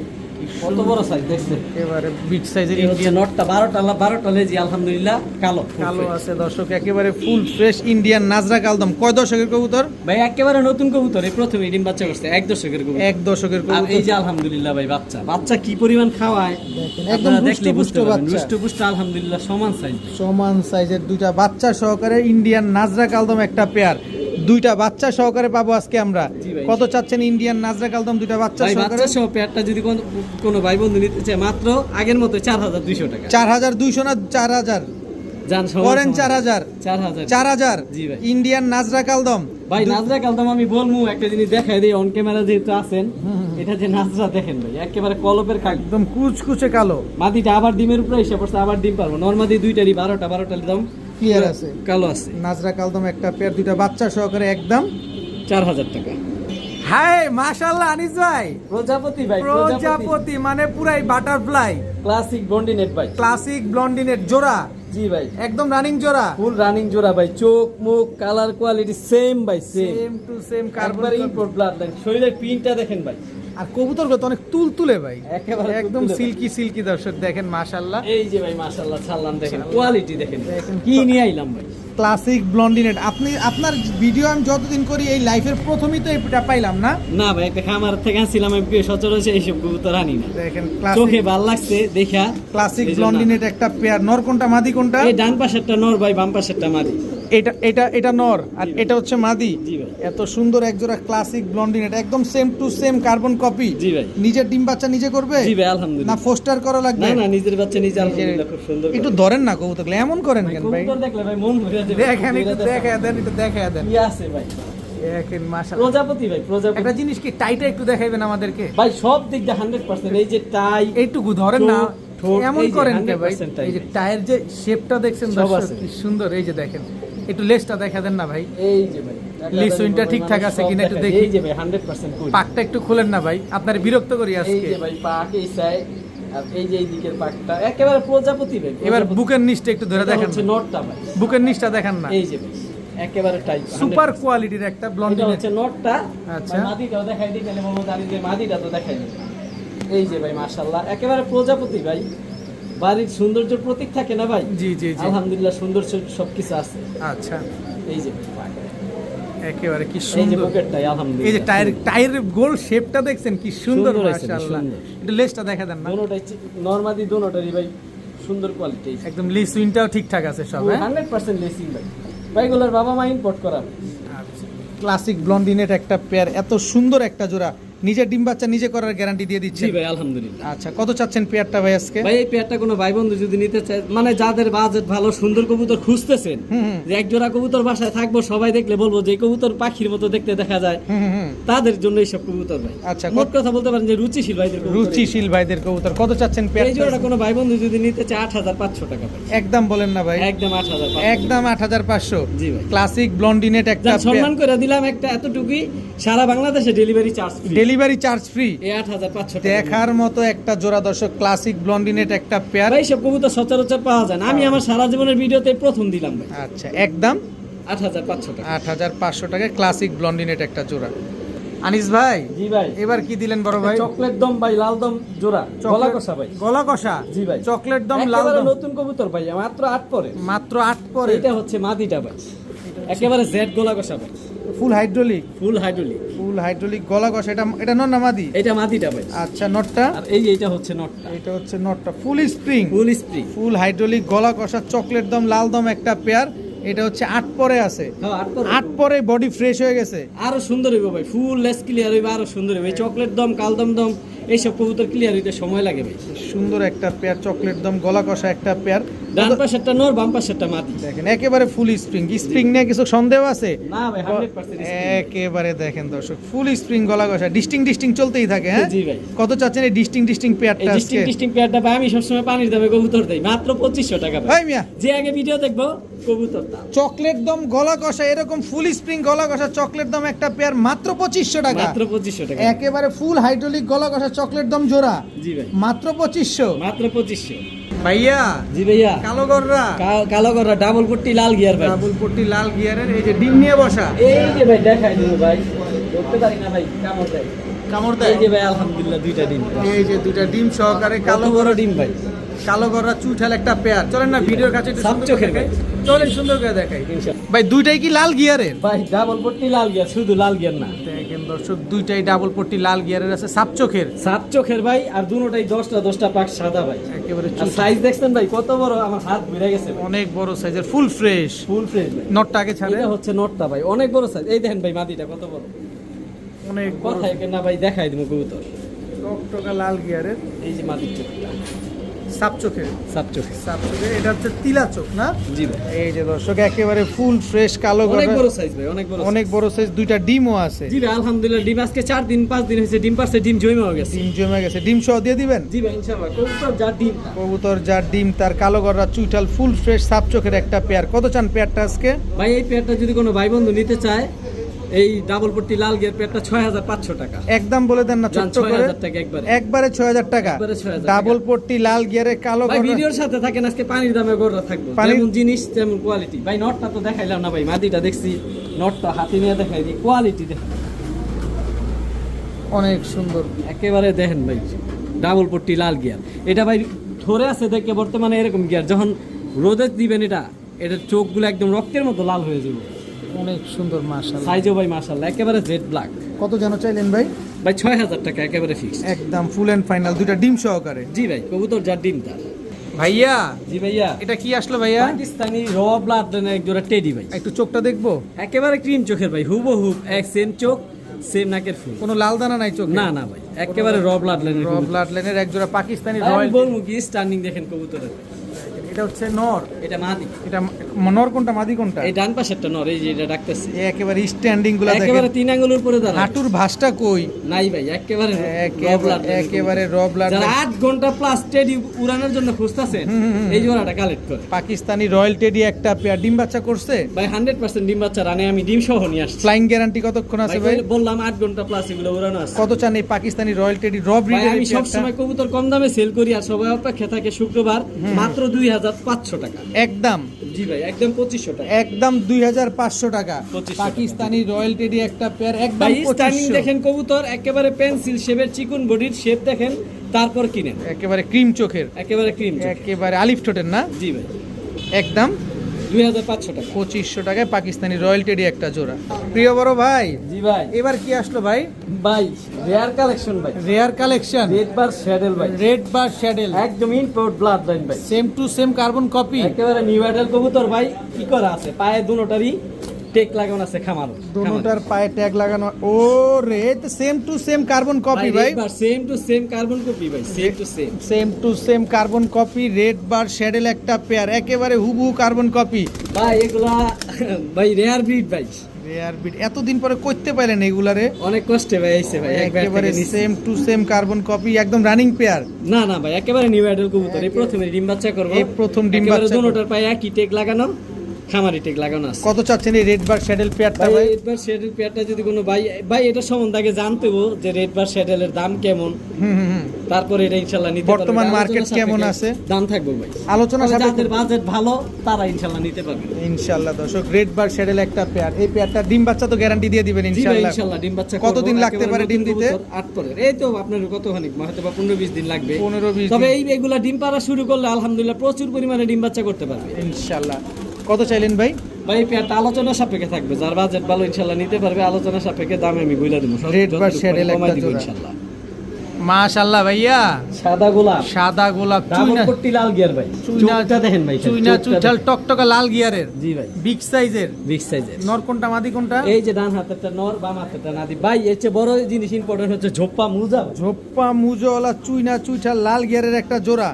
কত বড় সাইজ দেখছেন, এবারে বিগ সাইজের এই হচ্ছে ইন্ডিয়ান। নটটা 12টা লেজি আলহামদুলিল্লাহ কালো কালো আছে দর্শক, একেবারে ফুল ফ্রেশ ইন্ডিয়ান নাজরা কালদম। কয় দশকের কবুতর ভাই? একেবারে নতুন কবুতর, এই প্রথমে ডিম বাচ্চা করছে, 1 দশকের কবুতর। 1 দশকের আর কবুতর। এই যে আলহামদুলিল্লাহ ভাই বাচ্চা কি পরিমাণ খাওয়ায় একদম আপনারা দেখলে বুঝতে হুষ্ট-পুষ্ট পারবেন। বাচ্চা। হুষ্ট-পুষ্ট আলহামদুলিল্লাহ সমান সাইজ। সমান সাইজের দুইটা বাচ্চা সহকারে ইন্ডিয়ান নাজরা কালদম একটা পেয়ার। দুইটা বাচ্চা সহকারে পাবো আজকে আমরা। জি ভাই। কত চাচ্ছেন ইন্ডিয়ান নাজরা কালদম দুইটা বাচ্চা ভাই সহকারে? বাচ্চা সহ পেয়ারটা যদি কোনো ভাই বন্ধু নিতে চায় মাত্র আগের মতো 4200 টাকা। 4200 না 4000? জান করেন 4000। 4000। 4000 জি ভাই। ইন্ডিয়ান নাজরা কালদম। ভাই নাজরা কালদম আমি বলবো একটা জিনিস দেখাই দিই, অন ক্যামেরা যেহেতু আছেন, এটা যে নাজরা দেখেন ভাই, একেবারে কলপের খাক। একদম কুচকুচে কালো। মাদিটা আবার ডিমের উপরে এসে পড়ছে, আবার ডিম পারবো। নরমাদি দুইটারই 12টা দাম ক্লিয়ার আছে। কালো আছে। নাজরা কালদম একটা পেয়ার, দুইটা বাচ্চা সহকারে একদম 4000 টাকা। হাই মাশাআল্লাহ আনিস ভাই। প্রজাপতি ভাই, প্রজাপতি মানে পুরাই বাটারফ্লাই। ক্লাসিক বন্ডিনেট ভাই। ক্লাসিক ব্লন্ডিনের জোড়া। জি ভাই একদম রানিং জোড়া। ফুল রানিং জোড়া ভাই, চোখ মুখ কালার কোয়ালিটি সেম ভাই, সেম টু সেম কার্বন। একবারে ইম্পোর্ট ব্লাড লাইন। শরীরের প্রিন্টটা দেখেন ভাই, আর কবুতর তো অনেক তুলতুলে ভাই, একেবারে একদম তুলতুলে। সিল্কি সিল্কি দর্শক দেখেন মাশাআল্লাহ। এই যে ভাই মাশাআল্লাহ ছাড়লাম, দেখেন কোয়ালিটি দেখেন কি নিয়ে আইলাম ভাই। ক্লাসিক ব্লন্ডিনেট। আপনি আপনার ভিডিও আমি যতদিন করি এই লাইফের প্রথমেই তো এটা পাইলাম না। না ভাই একটা খামার থেকে আনছিলাম, আমি সচরাচর এইসব কবুতর আনি না। দেখেন চোখে ক্লাসিক ভাল লাগছে দেখা। ক্লাসিক এই জন্য ব্লন্ডিনেট একটা পেয়ার। নর কোনটা মাদি কোনটা? এই ডান পাশেরটা নর ভাই, বাম পাশেরটা মাদি। এটা এটা এটা নর আর এটা হচ্ছে মাদি। জি ভাই। এত সুন্দর একজোড়া ক্লাসিক ব্লন্ডিনেট, একদম same to same carbon copy. জি ভাই। নিজের ডিম বাচ্চা নিজে করবে জি ভাই না আলহামদুলিল্লাহ। ফোস্টার করা লাগবে? না না নিজের বাচ্চা নিজে আলহামদুলিল্লাহ খুব সুন্দর। একটু ধরেন না কবুতর, এমন করেন কেন ভাই? কবুতর দেখলে ভাই মন ভরে যাবে। দেখেন একটু দেখা দেন, একটু দেখা দেন। কি আছে ভাই? দেখেন মাশাআল্লাহ। প্রজাপতি ভাই, প্রজাপতি। একটা জিনিস কি টাইটা একটু দেখাইবেন আমাদেরকে? ভাই সব দিক দিয়ে 100%। এই যে টাই, এইটুকু ধরেন না, ঠোঁট, এমন এই যে করেন কে ভাই? 100% টাই এই যে ভাই। টায়ার যে শেপটা দেখছেন সব দর্শক, আছে। কি সুন্দর। এই যে দেখেন একটু লেজটা দেখা দেন না ভাই, এই যে ভাই লিসুইনটা ঠিকঠাক আছে কিনা একটু দেখি। এই যে ভাই 100% কই। পাকটা একটু খুলেন না ভাই, আপনার বিরক্ত করি এই আজকে। যে ভাই পাক এই সাইড, আর এই যে এই দিকের পাকটা একেবারে প্রজাপতি ভাই। এবার প্রজাপতি। বুকের নিচটা একটু ধরে এটা দেখেন হচ্ছে না। নটটা ভাই, বুকের নিচটা দেখেন না, এই যে ভাই একেবারে টাইট সুপার কোয়ালিটির একটা এটা ব্লন্ডিনেট। হচ্ছে নটটা। আচ্ছা। ভাই মাদিটাও দেখাই দিই, তাহলে বলবো জানি যে মাদিটা তো দেখাই দিই। এই যে ভাই মাশাআল্লাহ একেবারে প্রজাপতি ভাই। বাড়ির সৌন্দর্যের প্রতীক থাকে না ভাই? জি জি জি। আলহামদুলিল্লাহ সুন্দর সবকিছু আছে। আচ্ছা এই যে একেবারে কি এই যে সুন্দর। পকেটটাই এই যে আলহামদুলিল্লাহ। টায়ারের গোল শেপটা দেখছেন কি সুন্দর সুন্দর হয়েছে, মাশাআল্লাহ। সুন্দর। একটু লেজটা দেখা দেন না। দোনোটাই নরমাদি, দোনোটারই ভাই সুন্দর কোয়ালিটি। একদম লিসুইনটাও ঠিকঠাক আছে সব। হ্যাঁ 100% লেসিং ভাই। ভাইগুলোর বাবা মা ইম্পোর্ট করা। ক্লাসিক ব্লন্ডিনেট একটা পেয়ার, এত সুন্দর একটা জোড়া। নিজের ডিম বাচ্চা নিজে করার গ্যারান্টি দিয়ে দিচ্ছে। জি ভাই আলহামদুলিল্লাহ। আচ্ছা কত চাচ্ছেন পেয়ারটা ভাই আজকে? ভাই এই পেয়ারটা কোনো ভাই বন্ধু যদি নিতে চায়, মানে যাদের বাজেট ভালো, সুন্দর কবুতর খুঁজতেছেন, হুম। যে এক জোড়া কবুতর বাসায় থাকবো, সবাই দেখলে বলবো যে এই কবুতর পাখির মতো দেখতে দেখা যায়, হুম। তাদের জন্য এইসব কবুতর ভাই। আচ্ছা, মোট কথা বলতে পারেন যে রুচিশীল ভাইদের কবুতর। রুচিশীল ভাইদের কবুতর। কত চাচ্ছেন এই পেয়ারটা? জোড়াটা কোনো ভাই বন্ধু যদি নিতে চায় 8500 টাকা ভাই। একদম বলেন না ভাই, একদম 8500। একদম 8500। জি ভাই। ক্লাসিক ব্লন্ডিনেট একটা যার সম্মান করে দিলাম একটা এতটুকুই, সারা বাংলাদেশে delivery charge free. Delivery charge free. এই 8500 টাকা। দেখার মতো একটা জোড়া দর্শক, ক্লাসিক ব্লন্ডিনেট একটা পেয়ার। ভাই সব কবুতর সচরাচর পাওয়া যায় না, আমি আমার সারা জীবনের ভিডিওতে প্রথম দিলাম ভাই। আচ্ছা একদম 8500 টাকা। 8500 টাকায় ক্লাসিক ব্লন্ডিনেট একটা জোড়া। আনিস ভাই জি ভাই। এবার কি দিলেন বড় ভাই? চকলেট দম ভাই, লাল দম জোড়া, গলা কষা ভাই। গলা কষা। জি ভাই। চকলেট দম লাল একেবারে দম। নতুন কবুতর ভাই, মাত্র 8 পরে। মাত্র 8 পরে। এটা হচ্ছে মাদিটা ভাই, একেবারে জেড গলা কষা ভাই। ফুল হাইড্রোলিক, ফুল হাইড্রোলিক। ফুল হাইড্রোলিক গলা কষা। এটা নর না মাদি? এটা মাদিটা ভাই। আচ্ছা, নটটা? আর এইটা হচ্ছে নটটা। এটা হচ্ছে নটটা। ফুল স্প্রিং, ফুল স্প্রিং, ফুল হাইড্রোলিক গলা কষা, চকলেট দম লাল দম একটা পেয়ার। এটা হচ্ছে 8 পরে আছে। হ্যাঁ 8 পরে বডি ফ্রেশ হয়ে গেছে। আরো সুন্দর হইব ভাই, ফুল লেস ক্লিয়ার হইবে, আরো সুন্দর হইবে। চকলেট দম কালদম দম এইসব কবুতর ক্লিয়ার হইতে সময় লাগে ভাই। সুন্দর একটা পেয়ার, চকলেট দম গলা কষা একটা পেয়ার। ডান পাশেরটা নর, বাম পাশেরটা মাদি। দেখেন একেবারে ফুল স্প্রিং। স্প্রিং নিয়ে কিছু সন্দেহ আছে? না ভাই 100% একেবারে দেখেন দর্শক, ফুল স্প্রিং গলা কষা, ডিস্টিং চলতেই থাকে। হ্যাঁ জি ভাই। কত চাচ্ছেন এই ডিস্টিং পেয়ারটা? এই আজকে ডিস্টিং পেয়ারটা ভাই আমি সবসময় পানির দামে কবুতর দেই, মাত্র 2500 টাকা ভাই। ভাই মিয়া, যে আগে ভিডিও দেখবো কবুতর দাম। চকলেট দম গলা কষা, এরকম ফুল স্প্রিং গলা কষা চকলেট দম একটা পেয়ার মাত্র 2500 টাকা। মাত্র 2500 টাকা। একেবারে ফুল হাইড্রোলিক গলা কষা চকলেট দম জোড়া জি ভাই, মাত্র 2500। মাত্র 2500। ভাইয়া জি ভাইয়া, কালো গররা, কালো করা ডাবল পট্টি লাল গিয়ার ভাই। ডাবল পট্টি লাল গিয়ারের, এই যে ডিম নিয়ে বসা। এই যে ভাই দেখাই দিব ভাই, ধরতে পারি না ভাই, কামড় দেয়। কামড় এই দেয়। যে ভাই আলহামদুলিল্লাহ দুইটা ডিম। এই যে দুইটা ডিম সহকারে কালো কালো বড় ডিম ভাই। কালো গররা চুঠাল একটা পেয়ার। চলেন না ভিডিওর কাছে একটু সাত সুন্দর চোখের করে ভাই। দেখাই। চলেন সুন্দর করে দেখাই। ইনশাআল্লাহ। ভাই দুইটাই কি লাল গিয়ারের? ভাই ডাবল পট্টি লাল গিয়ার, শুধু লাল গিয়ার না। দেখেন দর্শক, দুইটাই ডাবল পট্টি লাল গিয়ারের আছে, সাপ চোখের। সাত চোখের ভাই, আর দুটোটাই 10টা পাক সাদা ভাই। একেবারে আর সাইজ দেখছেন ভাই কত বড়, আমার হাত ঘুরে গেছে ভাই। অনেক বড় সাইজের, ফুল ফ্রেশ। ফুল ফ্রেশ ভাই। নটটা আগে ছাড়ে। এটা হচ্ছে নটটা ভাই, অনেক বড় সাইজ। এই দেখেন ভাই মাদিটা কত বড়, অনেক বড় কথাই না ভাই দেখাই দিব কবুতর। টকটকা লাল গিয়ারের, এই যে মাদির চোখটা, সাপ চোখের। সাত চোখের। সাপ চোখের, এটা হচ্ছে তিলা চোখ না? জি ভাই, এই যে দর্শক একেবারে ফুল ফ্রেশ কালো অনেক গররা, বড় সাইজ ভাই, অনেক বড়। অনেক বড় সাইজ। দুইটা ডিমও আছে। জি ভাই আলহামদুলিল্লাহ, ডিম আজকে 4 দিন 5 দিন হয়েছে, ডিম পারছে, ডিম জমে গেছে। ডিম জমে গেছে, ডিম সহ দিয়ে দিবেন। জি ভাই ইনশাআল্লাহ, কবুতর যা ডিম। কবুতর যার ডিম তার কালো গররা চুইঠাল ফুল ফ্রেশ সাপ চোখের একটা পেয়ার। কত চান পেয়ারটা আজকে? ভাই এই পেয়ারটা যদি কোনো ভাই বন্ধু নিতে চায়, এই ডাবল পট্টি লাল গিয়ার পেয়ারটা 6500 টাকা। একদম বলে দেন না জান, ছোট্ট করে। 6000 টাকা একবারে। একবারে 6000 টাকা। একবারে 6000 টাকা। ডাবল পট্টি লাল গিয়ারে কালো ভাই গররা। ভিডিওর সাথে থাকেন, আজকে পানির দামে গররা থাকবে, পানির- যেমন জিনিস তেমন কোয়ালিটি। ভাই নটটা তো দেখাইলাম না ভাই, মাদিটা দেখছি, নটটা হাতে নিয়ে দেখাই দিই, কোয়ালিটি দেখেন অনেক সুন্দর। একেবারে দেখেন ভাই, ডাবল পট্টি লাল গিয়ার। এটা ভাই ধরে আছে দেখে বর্তমানে এরকম গিয়ার, যখন রোদে দিবেন এটার চোখগুলো একদম রক্তের মতো লাল হয়ে যাবে। অনেক সুন্দর মাশাআল্লাহ। সাইজও ভাই মাশাআল্লাহ একেবারে জেড ব্ল্যাক। কত যেন চাইলেন ভাই? ভাই 6000 টাকা একেবারে ফিক্স। একদম ফুল এন্ড ফাইনাল, দুইটা ডিম সহকারে। জি ভাই, কবুতর যার ডিম তার। ভাইয়া জি ভাইয়া, এটা কি আসলো ভাইয়া? পাকিস্তানি র ব্লাড এক জোড়া টেডি ভাই। একটু চোখটা দেখবো। একেবারে ক্রিম চোখের ভাই, হুবহুব এক সেম চোখ, সেম নাকের ফুল। কোনো লাল দানা নাই চোখে? না না ভাই, একেবারে র ব্লাড লাইনের। র ব্লাড লাইনের এক জোড়া পাকিস্তানি আমি রয়্যাল। বলবো কি স্টার্নিং দেখেন কবুতরের। এটা হচ্ছে নর। এটা মাদি। এটা নর কোনটা মাদি কোনটা? এই ডান পাশেরটা নর, এই যে এটা ডাকতেছে। এই একেবারে স্ট্যান্ডিং গুলা একেবারে দেখেন। 3 আঙ্গুলের উপরে দাঁড়ায়। হাঁটুর ভাঁজটা কই? নাই ভাই, একেবারে একেবারে র ব্লাড। যারা 8 ঘন্টা প্লাস টেডি উড়ানোর জন্য খুঁজতেছেন, এই জোড়াটা কালেক্ট করে। পাকিস্তানি রয়্যাল টেডি একটা পেয়ার। ডিম বাচ্চা করছে ভাই 100% ডিম বাচ্চা রানে, আমি ডিম সহ নিয়ে আসছি। ফ্লাইং গ্যারান্টি কতক্ষণ আছে ভাই? বললাম 8 ঘন্টা প্লাস এগুলো উড়ানো আছে। কত চান এই পাকিস্তানি রয়্যাল টেডি র ভাই ব্রিডের আমি সব পেয়ারটা? সময় কবুতর কম দামে সেল করি, আর সবাই অপেক্ষা থাকে শুক্রবার, মাত্র 2500 টাকা। একদম জি ভাই, একদম 2500 টাকা। একদম 2500 টাকা। 2500 পাকিস্তানি রয়্যাল টেডি একটা পেয়ার একদম ভাই স্টার্নিং 2500। দেখেন কবুতর, একেবারে পেন্সিল শেপের, চিকন বডির শেপ দেখেন, তারপর কিনেন। একেবারে ক্রিম চোখের, একেবারে ক্রিম। একেবারে আলিফ ঠোঁটের না? জি ভাই, একদম 2500 টাকা। 2500 টাকায় পাকিস্তানি রয়্যাল টেডি একটা জোড়া। প্রিয় বড় ভাই, জি ভাই। এবার কি আসলো ভাই? ভাই রেয়ার কালেকশন ভাই, রেয়ার কালেকশন। রেড বার শ্যাডেল ভাই, রেড বার শ্যাডেল, একদম ইম্পোর্ট ব্লাড লাইন ভাই, same to same carbon copy. একেবারে নিউ অ্যাডাল কবুতর ভাই। কি করা আছে, পায়ে দুটোটারই টেক লাগানো আছে, খামার দুটোটার পায়ে ট্যাগ লাগানো। ও রে, same to same carbon copy ভাই। Same to same carbon copy ভাই, same to same. Same to same carbon copy, red bar শ্যাডেল একটা পেয়ার, একেবারে হুবহু কার্বন কপি ভাই এগুলা ভাই রেয়ার ব্রিড ভাই, রেয়ার বিট। এতদিন পরে করতে পাইলেন এগুলারে? অনেক কষ্টে ভাই আইছে ভাই, একেবারে same to same carbon copy, একদম রানিং পেয়ার। না না ভাই, একেবারে নিউ অ্যাডাল কবুতর। এই প্রথমে ডিম বাচ্চা করব, এই প্রথম ডিম একেবারে বাচ্চা দুটোটার পায়ে একই টেক লাগানো, খামারি টেক লাগানো আছে। কত চাচ্ছেন এই রেড বার শ্যাডেল পেয়ারটা ভাই? রেড বার শ্যাডেল পেয়ারটা যদি কোনো ভাই এটা সম্বন্ধে আগে জানতে হবে যে রেড বার শ্যাডেলের দাম কেমন, তারপরে এটা ইনশাআল্লাহ নিতে পারবে। বর্তমান মার্কেট কেমন আছে? দাম থাকবে ভাই, আলোচনা তবে সাপেক্ষে যাদের বাজেট ভালো তারা ইনশাআল্লাহ নিতে পারবে। ইনশাআল্লাহ দর্শক, রেড বার শ্যাডেল একটা পেয়ার। এই পেয়ারটা ডিম বাচ্চা তো গ্যারান্টি দিয়ে দিবেন জি ভাই ইনশাআল্লাহ? ইনশাআল্লাহ ডিম বাচ্চা করব। কতদিন লাগতে পারে ডিম দিতে? 8 পরে এই তো আপনার কতখানি হয়তো বা 15-20 দিন লাগবে। 15-20 তবে এগুলা ডিম পাড়া শুরু করলে আলহামদুলিল্লাহ প্রচুর পরিমাণে ডিম বাচ্চা করতে পারবে ইনশাআল্লাহ। কত চাইলেন ভাই? ভাই এই পেয়ারটা আলোচনা সাপেক্ষে থাকবে, যার বাজেট ভালো ইনশাআল্লাহ নিতে পারবে, আলোচনা সাপেক্ষে দামে আমি বইলা দেবো রেড বা শ্যাডেল একটা জোড়া ইনশাআল্লাহ। মাশাআল্লাহ ভাইয়া, সাদা গোলাপ, সাদা গোলাপ, ডাবল পট্টি লাল গিয়ার ভাই, চুইটা দেখেন ভাই, চুইনা চুইঠাল টকটকা লাল গিয়ারের। জি ভাই, বিগ সাইজের। বিগ সাইজের। নর কোনটা মাদি কোনটা? এই যে ডান হাতেরটা নর, বাম হাতেরটা নাদি ভাই। এর চেয়ে বড় জিনিস ইম্পর্টেন্ট হচ্ছে ঝোপ্পা মুজা। ঝোপ্পা মুজওয়ালা চুইনা চুইঠাল লাল গিয়ারের একটা জোড়া,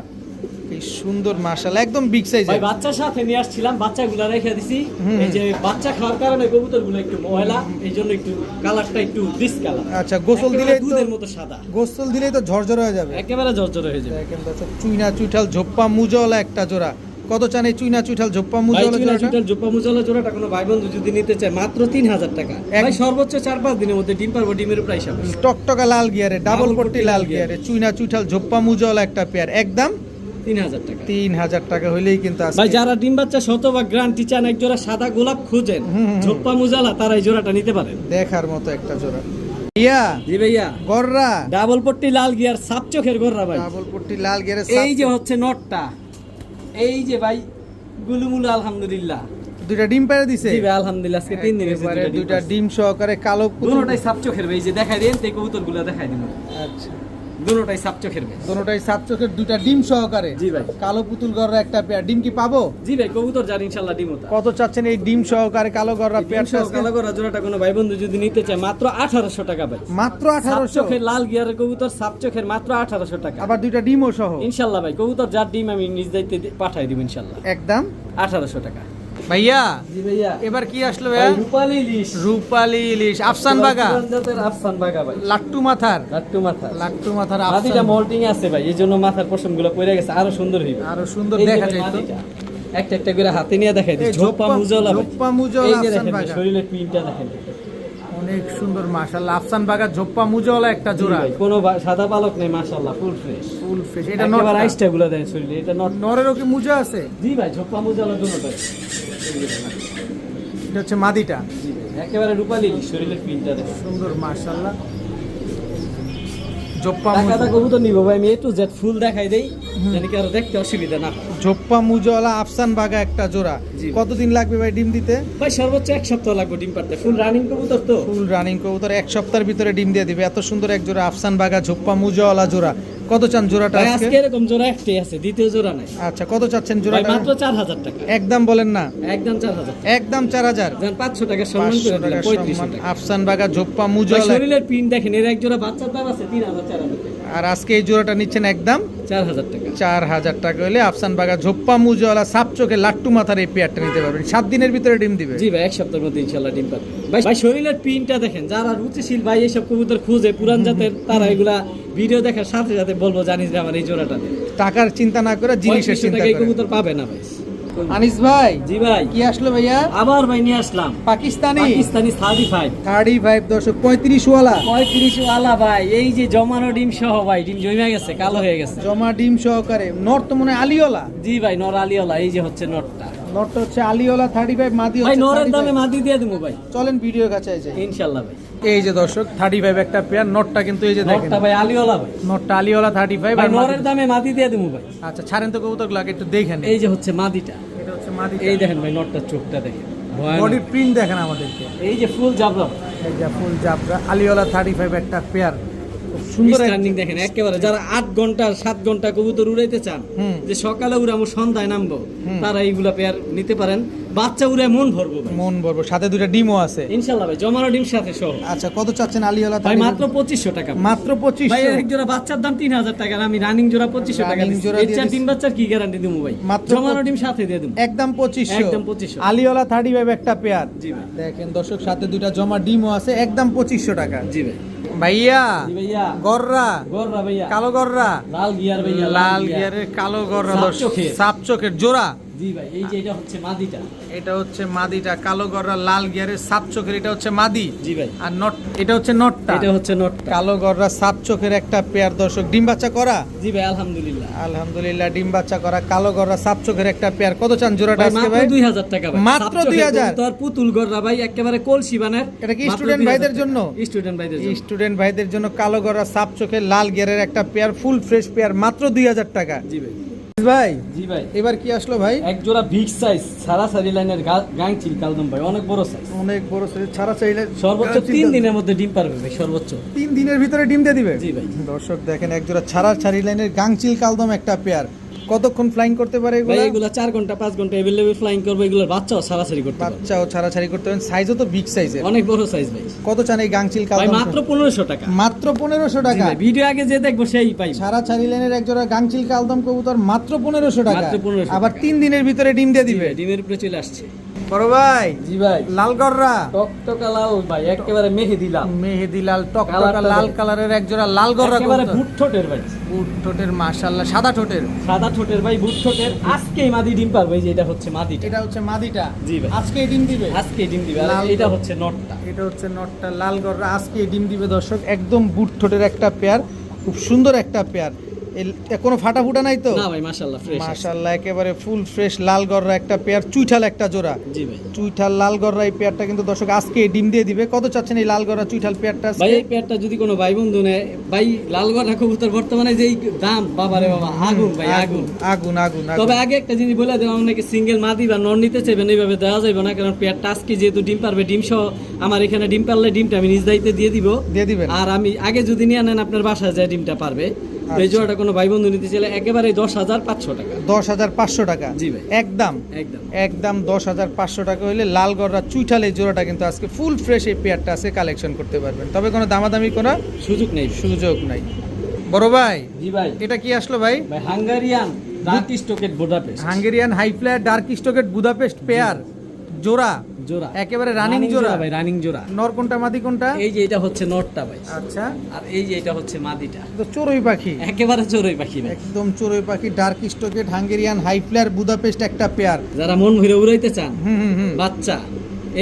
এই সুন্দর মাশাআল্লাহ একদম বিগ ভাই সাইজের। বাচ্চার সাথে নিয়ে আসছিলাম, বাচ্চাগুলা রেখে দিছি। এই যে বাচ্চা খাওয়ার কারণে কবুতরগুলো একটু ময়লা, এই জন্য একটু কালারটা একটু ডিসকালার। আচ্ছা, গোসল দিলেই তো দুধের মতো সাদা, গোসল দিলেই তো ঝরঝরে হয়ে যাবে, একেবারে জর্জর হয়ে যাবে। দেখেন দর্শক, চুইনা চুইঠাল ঝোপ্পা মুজওয়ালা একটা জোড়া। কত চান এই চুইনা চুইঠাল ঝোপ্পা ভাই মুজওয়ালা চুইনা জোড়াটা? চুইটাল জোপা মুজালা জোড়াটা কোনো ভাই বন্ধু যদি নিতে চায় মাত্র 3000 টাকা। ভাই সর্বোচ্চ 4-5 দিনের মধ্যে ডিম পারবো, ডিমের প্রাইস হবে। টকটকা লাল গিয়ারে, ডাবল পট্টি লাল গিয়ারে, চুইনা চুইঠাল ঝোপ্পা মুজওয়ালা একটা পেয়ার, একদম 3000 টাকা। 3000 টাকা হইলেই কিন্তু ভাই যারা ডিম বাচ্চা শতভাগ গ্যারান্টি চান, এক জোড়া সাদা গোলাপ খুঁজেন ঝোপ্পা মুজালা, তারা এই জোড়াটা নিতে পারেন। দেখার মতো একটা জোড়া। ইয়া জি ভাইয়া, গররা, ডাবল পট্টি লাল গিয়ার, সাপ চোখের গররা ভাই। ডাবল পট্টি লাল গিয়ারে, এই যে হচ্ছে নটটা, এই যে ভাই গুলুমুলু আলহামদুলিল্লাহ দুইটা ডিম পেড়ে দিছে। জি ভাই আলহামদুলিল্লাহ, আজকে 3 দিন হয়েছে একেবারে দুইটা ডিম সহকারে কালো পুতুল। দুটোটাই সাপ চোখের ভাই, এই যে দেখাই দেন, এই কবুতরগুলো দেখাই দিন। আচ্ছা, দুটোটাই সাপ চোখের ভাই, দুটোটাই সাত চোখের, দুইটা ডিম সহকারে। জি ভাই। কালো পুতুল গররা একটা পেয়ার, ডিম কি পাবো? জি ভাই, কবুতর জানি ইনশাআল্লাহ ডিম হতা। কত চাচ্ছেন এই ডিম সহকারে কালো গররা পেয়ারটা? কালো গররা জোড়াটা কোনো ভাই বন্ধু যদি নিতে চায় মাত্র 1800 টাকা ভাই। মাত্র সাপ 1800। চোখের লাল গিয়ারের কবুতর, সাপ চোখের মাত্র 1800 টাকা। আবার দুইটা ডিমও সহ। ইনশাআল্লাহ ভাই, কবুতর যার ডিম আমি নিজ দায়িত্বে পাঠাই দিব ইনশাআল্লাহ। একদম 1800 টাকা। ভাইয়া জি ভাইয়া, এবার কি আসলো ভাইয়া? রূপালী ইলিশ, রূপালী ইলিশ, আফসান বাগা, পুরান জাতের আফসান বাগা ভাই, লাট্টু মাথার, লাট্টু মাথা। লাট্টু মাথার মাটিটা আফসান। মল্টিং আছে ভাই, এই জন্য মাথার পশমগুলো পড়ে গেছে, আরো সুন্দর হইবে, আরো সুন্দর এই যে দেখা ভাই যায় তো। মাটিটা। একটা একটা করে হাতে নিয়ে দেখাই দিই। এই ঝোপা মুজলা ভাই, ঝোপ্পা মুজওয়ালা এই যে আফসান দেখেন ভাই, বাগা। শরীরের পিনটা দেখেন, অনেক সুন্দর মাশাআল্লাহ, আফসান বাগা ঝোপ্পা মুজওয়ালা একটা জি জোড়া, ভাই, কোনো সাদা পালক নেই, মাশাআল্লাহ ফুল ফ্রেশ, ফুল ফ্রেশ। এটা এটা নর, নর আইসটা গুলো দেন শরীরে, এটা নট। নরেরও কি মুজা আছে? জি ভাই, ঝোপা মুজলা দুটো ভাই, এটা হচ্ছে মাদিটা, জি ভাই, একেবারে রূপালী ইলিশ, শরীরের পিনটা দেখেন। সুন্দর মাশাআল্লাহ ঝোপ্পা টাকাটা কবুতর নিব ভাই, আমি A to Z ফুল দেখাই দেই, জানি কি আর দেখতে অসুবিধা না হয়। ঝোপ্পা মুজওয়ালা আফসান বাগা একটা জোড়া। জি। কতদিন লাগবে ভাই ডিম দিতে? ভাই সর্বোচ্চ 1 সপ্তাহ লাগবে ডিম পারতে, ফুল রানিং কবুতর তো। ফুল রানিং কবুতর 1 সপ্তাহের ভিতরে ডিম দিয়ে দিবে। এত সুন্দর এক জোড়া আফসান বাগা ঝোপ্পা মুজওয়ালা জোড়া, কত চান জোড়াটা ভাই আজকে? আজকে এরকম জোড়া একটাই আছে, দ্বিতীয় জোড়া নাই আচ্ছা, কত চাচ্ছেন ভাই, জোড়াটা? মাত্র 4000 টাকা। একদম বলেন না, একদম 4000, একদম 4000। দেন 500 টাকা সম্মান 500 করে টাকা দিলাম, 3500 সম্মান। টাকা। আফসান বাগা ঝোপ্পা ভাই মুজওয়ালা। শরীরের পিন দেখেন, এর এক জোড়া বাচ্চার দাম আছে 3000-4000 টাকা। আর আজকে এই জোড়াটা নিচ্ছেন একদম 4000 টাকা। 4000 টাকা হলে আফসান বাগা ঝোপ্পা মুজওয়ালা সাপ চোখে লাট্টু মাথার এই পেয়ারটা নিতে পারবেন। 7 দিনের ভিতরে ডিম দিবে। জি ভাই, 1 সপ্তাহের মধ্যে ইনশাআল্লাহ ডিম পাবে। ভাই শরীরের পিনটা দেখেন, যারা রুচিশীল ভাই এইসব কবুতর খুঁজে পুরান জাতের, তারা এগুলা ভিডিও দেখার সাথে সাথে বলবো, জানিস যে আমার এই জোড়াটা দে। টাকার চিন্তা না করে জিনিসের 3500 চিন্তা টাকা এই করে। কবুতর পাবে না ভাই। আনিস ভাই জি ভাই, কি আসলো ভাইয়া? আবার ভাই নিয়ে আসলাম পাকিস্তানি পাকিস্তানি 35 35 দর্শক 35 ওয়ালা 35 ওয়ালা ভাই, এই যে জমানো ডিম সহ ভাই, ডিম জমে গেছে, কালো হয়ে গেছে। জমা ডিম সহকারে। নর তো মনে হয় আলিওলা। জি ভাই, নর আলিওলা, এই যে হচ্ছে নটটা নরটা হচ্ছে আলিওলা 35, মাদি ভাই, হচ্ছে নরের 35। দামে মাদি দিয়ে দেবো ভাই চলেন ভিডিও কাছে যাই। ইনশাআল্লাহ ভাই। এই যে দর্শক 35 একটা পেয়ার, নটটা কিন্তু এই যে দেখেন, নটটা ভাই আলিওলা ভাই, নটটা আলিওলা 35 ভাই আর মাদি। নরের দামে মাদি দিয়ে দেবো ভাই। আচ্ছা, ছাড়েন তো কবুতরগুলো আগে একটু দেখেন। এই যে হচ্ছে মাদিটা, এটা হচ্ছে মাদি। এই দেখেন ভাই, নটটার চোখটা দেখেন, ভয়ানক। বডির প্রিন্ট দেখেন আমাদেরকে। এই যে ফুল জাবরা, এই যে ফুল জাবরা আলিওলা 35 একটা পেয়ার, খুব সুন্দর এক- স্ট্যান্ডিং দেখেন একেবারে। যারা 8 ঘন্টা 7 ঘন্টা কবুতর উড়াইতে চান, হুম। যে সকালে উড়ামো সন্ধ্যায় নামবো, তারা এইগুলা পেয়ার নিতে পারেন। বাচ্চা উড়ে মন ভরবো ভাই মন ভরবো। সাথে দুইটা ডিমও আছে। ইনশাআল্লাহ ভাই, জমানো ডিম সাথে সহ। আচ্ছা, কত চাচ্ছেন আলিওলা ভাই 35? মাত্র 2500 টাকা। মাত্র ভাই 2500। এক জোড়া বাচ্চার দাম 3000 টাকা, আর আমি রানিং জোড়া 2500 টাকা Running দিচ্ছি। জোড়া এর দিয়ে চার দিচ্ছি। ডিম বাচ্চার কি গ্যারান্টি দেবো ভাই? মাত্র জমানো ডিম সাথে দিয়ে দেবো। একদম 2500। একদম 2500। আলিওলা 35 একটা পেয়ার। জি ভাই, দেখেন দর্শক, সাথে দুইটা জমা ডিমও আছে, একদম 2500 টাকা। জি ভাই, ভাইয়া জি ভাইয়া, গররা, গররা ভাইয়া, কালো গররা, লাল গিয়ার ভাইয়া, লাল গিয়ারের কালো গররা সাপ দর্শক, চোখের। সাপ চোখের জোড়া। জি ভাই, এই যে এটা হচ্ছে মাদিটা। এটা হচ্ছে মাদিটা, কালো গররা লাল গিয়ারের সাপ চোখের, এটা হচ্ছে মাদি। জি ভাই, আর নট, এটা হচ্ছে নটটা। এটা হচ্ছে নটটা। কালো গররা সাপ চোখের একটা পেয়ার দর্শক, ডিম বাচ্চা করা। জি ভাই, আলহামদুলিল্লাহ। আলহামদুলিল্লাহ, ডিম বাচ্চা করা কালো গররা সাপ চোখের একটা পেয়ার। কত চান জোড়াটা ভাই আজকে মাত্র ভাই? 2000 টাকা ভাই, মাত্র সাপ চোখের 2000 কবুতর, পুতুল গররা ভাই, একেবারে কলসি বানার। এটা কি মাত্র স্টুডেন্ট 2000 ভাইদের টাকা। জন্য? স্টুডেন্ট ভাইদের জন্য। স্টুডেন্ট ভাইদের জন্য কালো গররা সাপ চোখের লাল গিয়ারের একটা পেয়ার, ফুল ফ্রেশ পেয়ার, মাত্র 2000 টাকা। জি ভাই, ভাই জি ভাই, এবার কি আসলো ভাই? এক জোড়া বিগ সাইজ সারাসারি লাইনের গাংচিল কালদম ভাই, অনেক বড় সাইজ। অনেক বড় সাইজ, ছাড়া চাইলে সর্বোচ্চ 3 দিনের মধ্যে ডিম পারবে ভাই, সর্বোচ্চ 3 দিনের ভিতরে ডিম দিয়ে দিবে। জি ভাই। দর্শক দেখেন এক জোড়া ছাড়া ছাড়ি লাইনের গাংচিল কালদম একটা পেয়ার, কতক্ষণ ফ্লাইং করতে পারে ভাই এগুলো? এগুলা 4 ঘন্টা 5 ঘন্টা अवेलेबल ফ্লাইং করবে, এগুলোর বাচ্চাও সারাসারি করতে পারবে। বাচ্চাও ছাড়াছাড়ি করতে পারেন, সাইজও তো বিগ সাইজের। অনেক বড় সাইজ ভাই। কত চান এই গাংচিল ভাই কালদম? মাত্র 1500 টাকা। মাত্র 1500 জি টাকা। ভাই, ভিডিও আগে যে দেখবো সেই পাই। ছাড়া ছাড়ি লাইনের এক জোড়া গাংচিল কালদম কবুতর মাত্র 1500 টাকা। মাত্র 1500 আবার টাকা। 3 দিনের ভিতরে ডিম দিয়ে দিবে। ডিমের উপরে চলে আসছে। বড় ভাই জি ভাই, লাল গররা, টকটকা লাল ভাই, একেবারে মেহেদি লাল, মেহেদি লাল টকটকা কালারটা লাল দেখেন। কালারের এক জোড়া লাল গররা একেবারে কবুতর। বুট ঠোঁটের ভাই, বুট ঠোঁটের মাশাআল্লাহ, সাদা ঠোঁটের। সাদা ঠোঁটের ভাই, বুট ঠোঁটের। আজকেই মাদি ডিম পারবে, এই যে এটা হচ্ছে মাদিটা। এটা হচ্ছে মাদিটা। জি ভাই। আজকে ডিম দিবে। আজকেই ডিম দিবে। আর লাল এটা গররা। হচ্ছে নটটা। এটা হচ্ছে নটটা লাল গররা, আজকে ডিম দিবে দর্শক। একদম বুট ঠোঁটের একটা পেয়ার, খুব সুন্দর একটা পেয়ার। কোনো ফাটা ফুটা নাই তো? না ভাই, মাশাআল্লাহ ফ্রেশ। মাশাআল্লাহ একেবারে ফুল ফ্রেশ লাল গররা একটা পেয়ার, চুইঠাল একটা জোড়া। জি ভাই। চুইঠাল লাল গররা এই পেয়ারটা কিন্তু দর্শক আজকে ডিম দিয়ে দিবে। কত চাচ্ছেন এই লাল গররা চুইঠাল পেয়ারটা আজকে? ভাই এই পেয়ারটা যদি কোনো ভাই বন্ধু নেয় ভাই, লালগড়া কবুতর বর্তমানে যেই দাম, বাবারে বাবা, আগুন ভাই আগুন। আগুন আগুন তবে আগুন। আগে একটা জিনিস বলে দিলাম, অনেকে সিঙ্গেল মাদি বা নন নিতে চাইবেন, এইভাবে দেওয়া যাবে না, কারণ পেয়ারটা আজকে যেহেতু ডিম পারবে, ডিম সহ আমার এখানে ডিম পারলে ডিমটা আমি নিজ দায়িত্বে দিয়ে দিব। দিয়ে দিবেন। আর আমি আগে যদি নিয়ে নেন আপনার বাসায় যায় ডিমটা পারবে। তো এই আচ্ছা। জোড়াটা কোনো ভাই বন্ধু নিতে চাইলে একেবারে 10,500 টাকা। 10,500 টাকা। জি ভাই। একদম একদম। একদম 10,500 টাকা হলে লাল গররা চুইঠাল এই জোড়াটা কিন্তু আজকে ফুল ফ্রেশ এই পেয়ারটা আছে কালেকশন করতে পারবেন। তবে কোনো দামাদামি করার সুযোগ নেই। সুযোগ নাই। বড় ভাই জি ভাই। এটা কি আসলো ভাই? ভাই হাঙ্গারিয়ান ডার্ক স্টকেট Budapest. Hungarian high flyer dark স্টকেট বুদাপেস্ট পেয়ার জোড়া, জোড়া একেবারে রানিং জোড়া ভাই, রানিং জোড়া। নর কোনটা মাদি কোনটা? এই যে এটা হচ্ছে নটটা ভাই, আচ্ছা, আর এই যে এটা হচ্ছে মাদিটা। তো চড়ুই পাখি, একেবারে চড়ুই পাখি ভাই। একদম চড়ুই পাখি ডার্ক স্টকেট হাঙ্গেরিয়ান হাই ফ্লায়ার বুদাপেস্ট একটা পেয়ার। যারা মন ভরে উড়াইতে চান, হুম বাচ্চা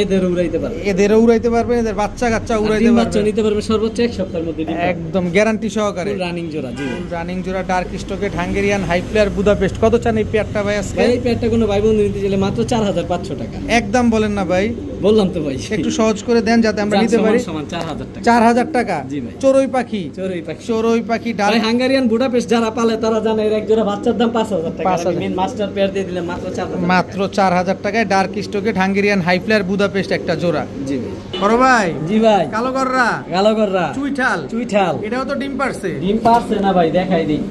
এদের উড়াইতে পারবে, এদেরও উড়াইতে পারবেন, এদের বাচ্চা কাচ্চা উড়াইতে বাচ্চা পারবেন নিতে পারবে সর্বোচ্চ 1 সপ্তাহের মধ্যে। একদম গ্যারান্টি সহকারে। রানিং জোড়া। জি রানিং জোড়া ডার্ক স্টকেট হাঙ্গেরিয়ান হাই ফ্লায়ার বুদাপেস্ট। কত চান এই পেয়ারটা ভাই আজকে? ভাই এই পেয়ারটা কোনো ভাই বন্ধু নিতে চাইলে মাত্র 4,500 টাকা। একদম বলেন না ভাই, বললাম তো ভাই, একটু সহজ করে দেন যাতে আমরা যার নিতে সমান পারি। সমান 4,000 টাকা। 4,000 টাকা। জি ভাই। চড়ুই পাখি, চড়ুই পাখি। চড়ুই পাখি ভাই ডার্ক হাঙ্গারিয়ান বুডাপেস্ট যারা পালে তারা জানে এর এক জোড়া বাচ্চার দাম 5,000 টাকা। 5,000 মেন মাস্টার পেয়ার দিয়ে দিলে মাত্র 4,000 টাকা। মাত্র 4,000 টাকায় ডার্ক স্টকেট হাঙ্গেরিয়ান হাই ফ্লায়ার বুদাপেস্ট একটা জোড়া। জি ভাই। বড় ভাই জি ভাই। কালো গররা গালগররা চুইঠাল, চুইঠাল এটাও তো ডিম পারছে। ডিম পারছে না ভাই, দেখাই দিই।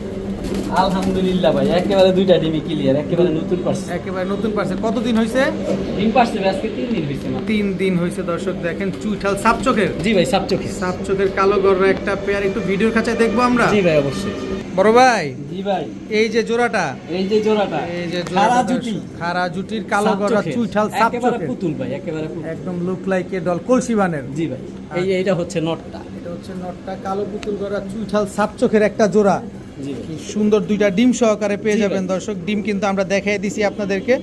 আলহামদুলিল্লাহ ভাই, একেবারে দুইটা ডিমই ক্লিয়ার, একেবারে নতুন পারছে। একেবারে নতুন পারছে। কতদিন হয়েছে? ডিম পারছে ভাই, আজকে 3 দিন হয়েছে মাত্র। 3 দিন হয়েছে দর্শক দেখেন। চুইঠাল সাপ চোখের, জি ভাই, সাপ চোখে। সাপ চোখের কালো গররা একটা পেয়ার, একটু ভিডিওর কাছে দেখবো আমরা। জি ভাই, অবশ্যই। বড় ভাই জি ভাই, এই যে জোড়াটা, এই যে জোড়াটা, এই যে খাড়া জোড়াটা জুটি, খাড়া জুটির কালো সাপ গররা চোখের। চুইঠাল সাপ একেবারে চোখের, পুতুল ভাই, একেবারে পুতুল। একদম লুক লাইক এ ডল কলসিবানের। জি ভাই, এইটা হচ্ছে নটটা। এটা হচ্ছে নটটা কালো পুতুল গররা চুইঠাল সাপ চোখের একটা জোড়া। জি ভাই। কি সুন্দর দুইটা ডিম সহকারে পেয়ে জি যাবেন ভাই। দর্শক। ডিম কিন্তু আমরা দেখাই দিছি আপনাদেরকে,